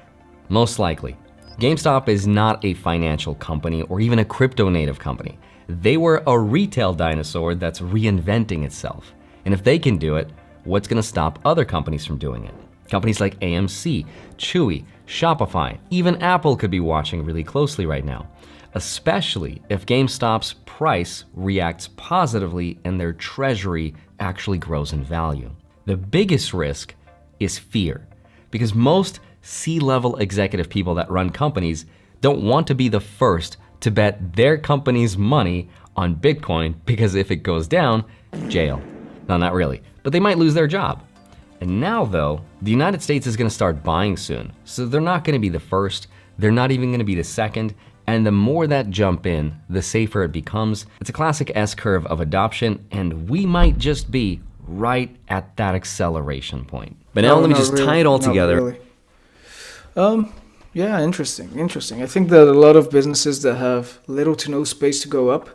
most likely. GameStop is not a financial company or even a crypto native company. They were a retail dinosaur that's reinventing itself. And if they can do it, what's going to stop other companies from doing it? Companies like AMC, Chewy, Shopify, even Apple could be watching really closely right now, especially if GameStop's price reacts positively and their treasury actually grows in value. The biggest risk is fear, because most C-level executive people that run companies don't want to be the first to bet their company's money on Bitcoin, because if it goes down, jail. No, not really, but they might lose their job. And now though, the United States is gonna start buying soon, so they're not gonna be the first, they're not even gonna be the second, and the more that jump in, the safer it becomes. It's a classic S-curve of adoption, and we might just be right at that acceleration point. But now let me just tie it all together. Yeah, interesting. I think that a lot of businesses that have little to no space to go up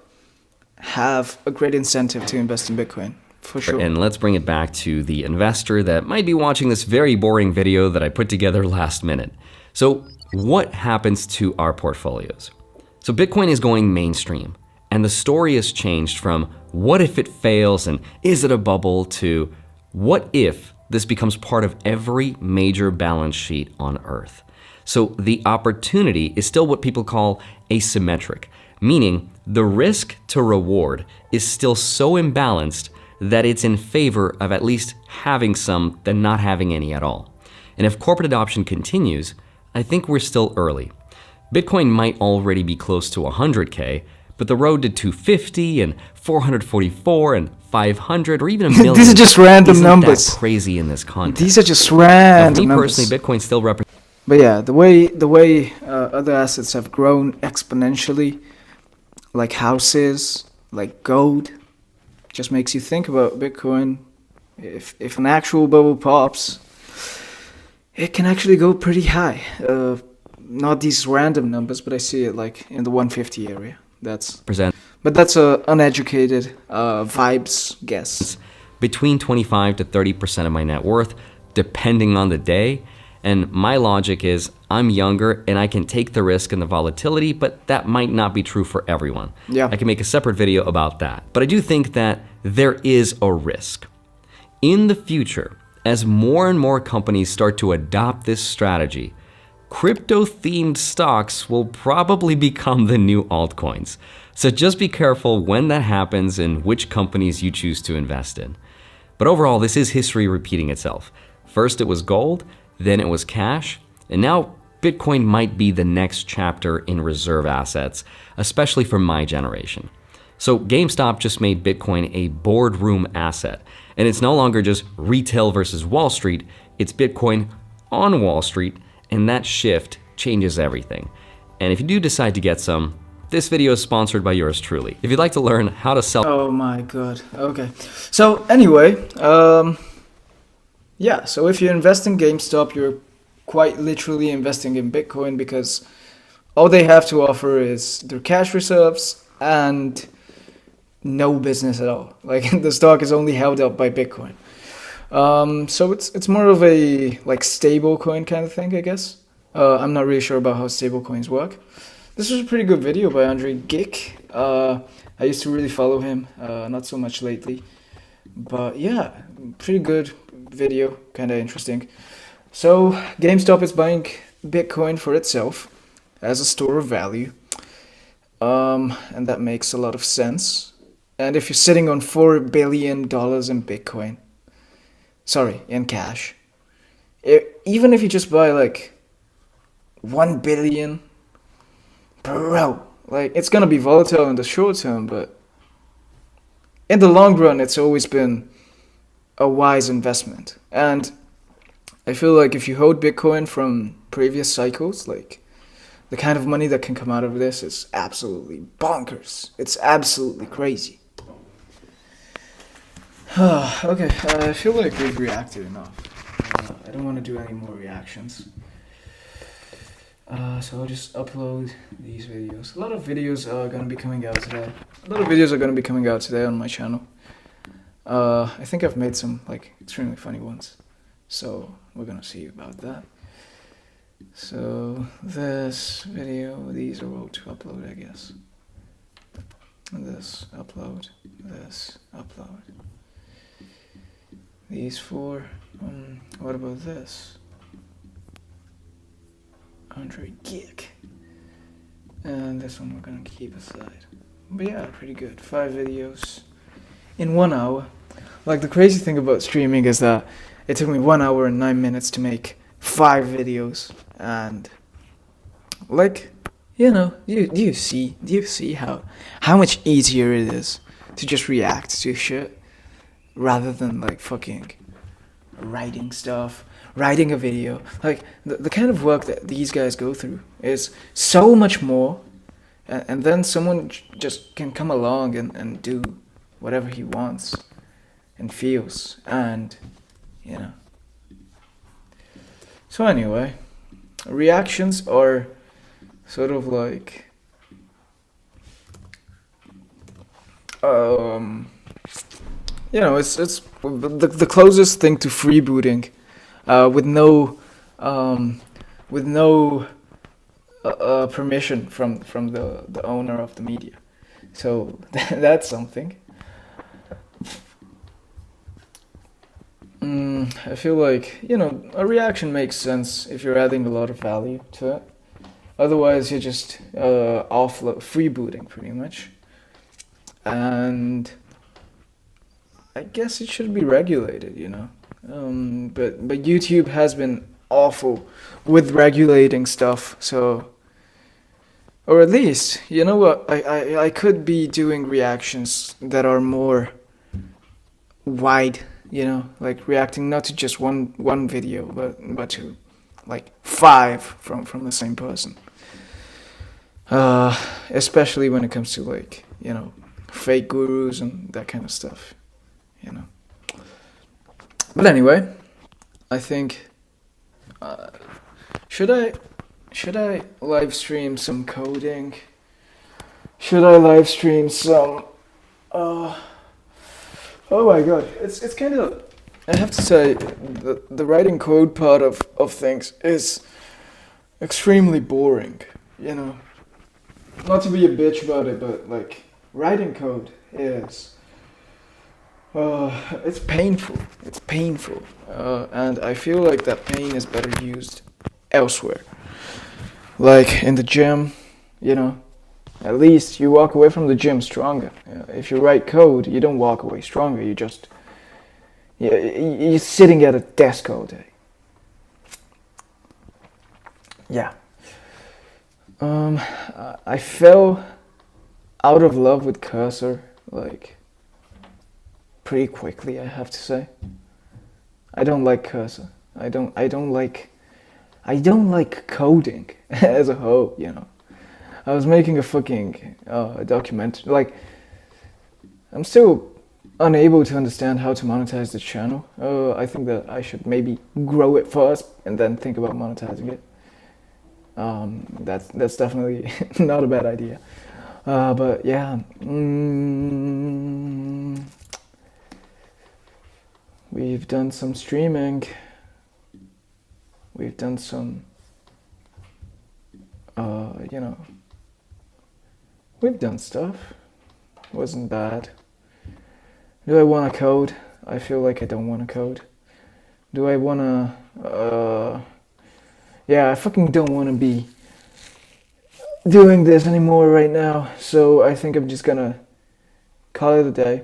have a great incentive to invest in Bitcoin, for sure. And let's bring it back to the investor that might be watching this very boring video that I put together last minute. So what happens to our portfolios? So Bitcoin is going mainstream, and the story has changed from what if it fails and is it a bubble to what if this becomes part of every major balance sheet on Earth. So the opportunity is still what people call asymmetric, meaning the risk to reward is still so imbalanced that it's in favor of at least having some than not having any at all. And if corporate adoption continues, I think we're still early. Bitcoin might already be close to 100K, but the road to 250 and 444 and 500 or even a million. These are just random numbers. That crazy in this context. These are just random numbers. Me personally, Bitcoin still represents. But yeah, the way other assets have grown exponentially, like houses, like gold, just makes you think about Bitcoin. If an actual bubble pops, it can actually go pretty high. Not these random numbers, but I see it like in the 150 area. But that's a uneducated vibes guess. Between 25 to 30% of my net worth, depending on the day. And my logic is I'm younger and I can take the risk and the volatility, but that might not be true for everyone. Yeah. I can make a separate video about that. But I do think that there is a risk. In the future, as more and more companies start to adopt this strategy, crypto-themed stocks will probably become the new altcoins. So just be careful when that happens and which companies you choose to invest in. But overall, this is history repeating itself. First it was gold, then it was cash, and now Bitcoin might be the next chapter in reserve assets, especially for my generation. So GameStop just made Bitcoin a boardroom asset, and it's no longer just retail versus Wall Street, it's Bitcoin on Wall Street, and that shift changes everything. And if you do decide to get some, this video is sponsored by yours truly. If you'd like to learn how to sell... Oh my god, okay. So anyway, yeah, so if you invest in GameStop, you're quite literally investing in Bitcoin because all they have to offer is their cash reserves and no business at all. Like the stock is only held up by Bitcoin. So it's more of a like stable coin kind of thing, I guess. I'm not really sure about how stable coins work. This was a pretty good video by Andre Gick. I used to really follow him, not so much lately. But yeah, pretty good video, kind of interesting. So GameStop is buying Bitcoin for itself as a store of value. And that makes a lot of sense. And if you're sitting on $4 billion in Bitcoin, sorry, in cash, even if you just buy like 1 billion, bro, like it's gonna be volatile in the short term, but in the long run, it's always been a wise investment. And I feel like if you hold Bitcoin from previous cycles, like the kind of money that can come out of this is absolutely bonkers. It's absolutely crazy. Okay, I feel like we've reacted enough. I don't want to do any more reactions. So I'll just upload these videos. A lot of videos are going to be coming out today on my channel. I think I've made some like extremely funny ones. So we're going to see about that. So this video, these are all to upload, I guess. This, upload. This, upload. These 4. What about this? 100 gig. And this one we're gonna keep aside. But yeah, pretty good. 5 videos in 1 hour. Like, the crazy thing about streaming is that it took me 1 hour and 9 minutes to make 5 videos. And like, you know, do you see how much easier it is to just react to shit rather than like fucking writing stuff, writing a video. Like, the kind of work that these guys go through is so much more, and then someone just can come along and do whatever he wants and feels, and you know. So anyway, reactions are sort of like you know, it's the closest thing to freebooting, with no permission from the owner of the media. So that's something. I feel like, you know, a reaction makes sense if you're adding a lot of value to it. Otherwise, you're just freebooting pretty much. And I guess it should be regulated, you know. But YouTube has been awful with regulating stuff. So, or at least, you know what? I could be doing reactions that are more wide, you know, like reacting not to just one video, but to like 5 from the same person. Especially when it comes to, like, you know, fake gurus and that kind of stuff, you know. But anyway, I think should I live stream some coding? Should I live stream some oh my god, it's kind of, I have to say, the writing code part of things is extremely boring, you know. Not to be a bitch about it, but like, writing code is it's painful. It's painful, and I feel like that pain is better used elsewhere. Like in the gym, you know. At least you walk away from the gym stronger. If you write code, you don't walk away stronger. You're sitting at a desk all day. Yeah. I fell out of love with Cursor, like, pretty quickly, I have to say. I don't like Cursor. I don't like coding as a whole, you know. I was making a fucking documentary. Like, I'm still unable to understand how to monetize the channel. I think that I should maybe grow it first and then think about monetizing it. That's definitely not a bad idea. But yeah, we've done some streaming. We've done some, you know, we've done stuff. Wasn't bad. Do I want to code? I feel like I don't want to code. Do I want to, yeah, I fucking don't want to be doing this anymore right now. So I think I'm just gonna call it a day.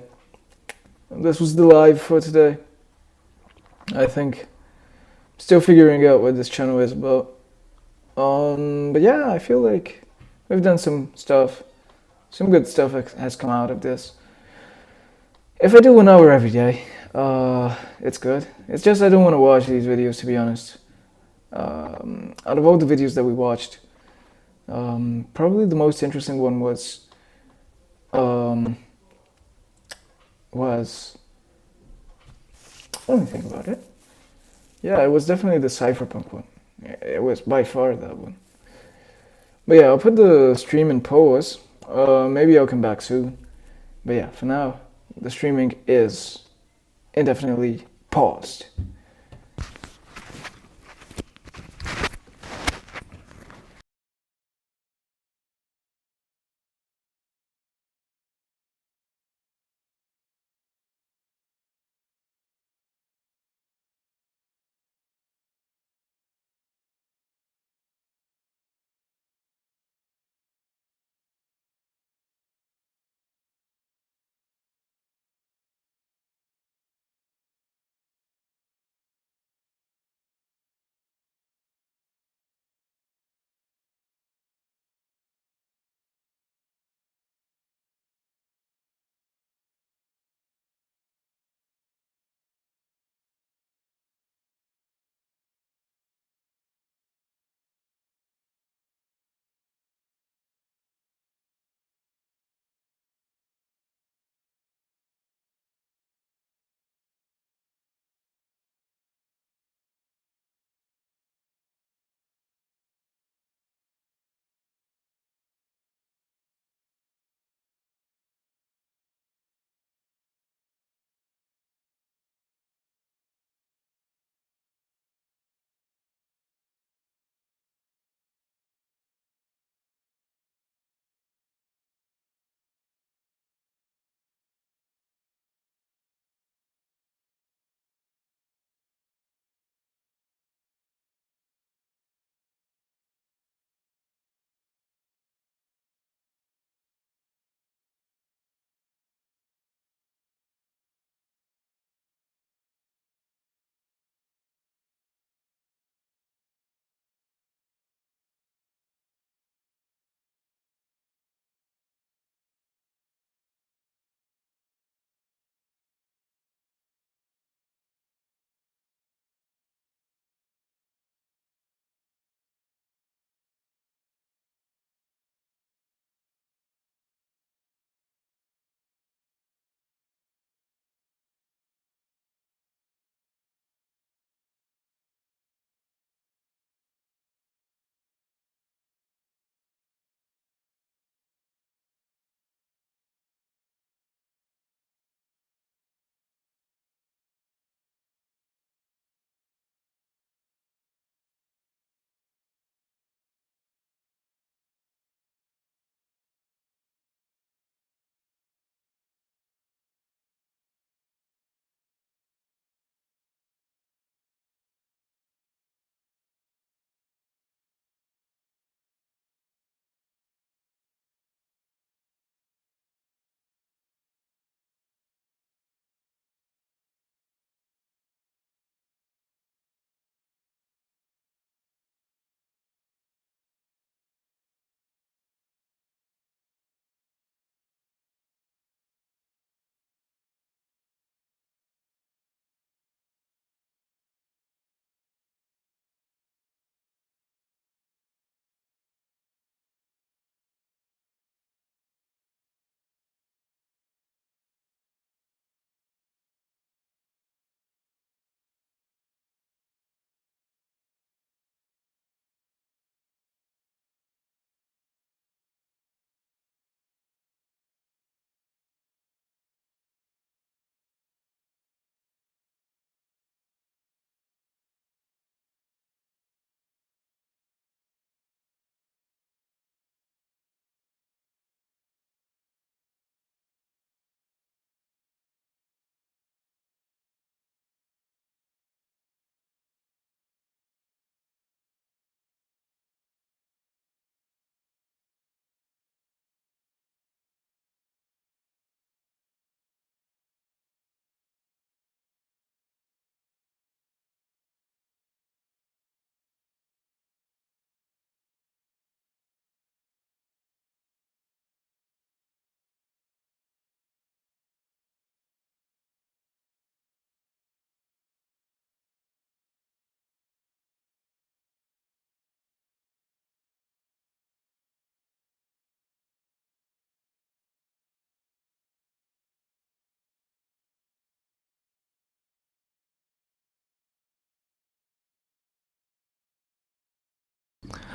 This was the live for today. I think still figuring out what this channel is about. But yeah, I feel like we've done some stuff. Some good stuff has come out of this. If I do 1 hour every day, it's good. It's just I don't want to watch these videos, to be honest. Out of all the videos that we watched, probably the most interesting one was let me think about it. Yeah, it was definitely the Cypherpunk one. It was by far that one. But yeah, I'll put the stream in pause. Maybe I'll come back soon. But yeah, for now, the streaming is indefinitely paused.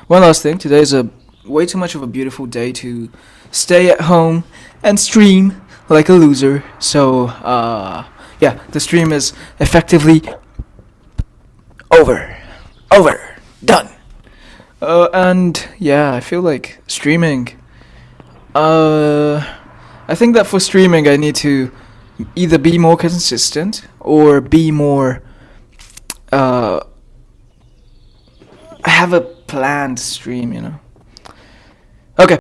one last thing. Today is a way too much of a beautiful day to stay at home and stream like a loser. So, yeah, the stream is effectively over, done. And yeah, I feel like streaming. I think that for streaming, I need to either be more consistent or be more. Have a planned stream, you know.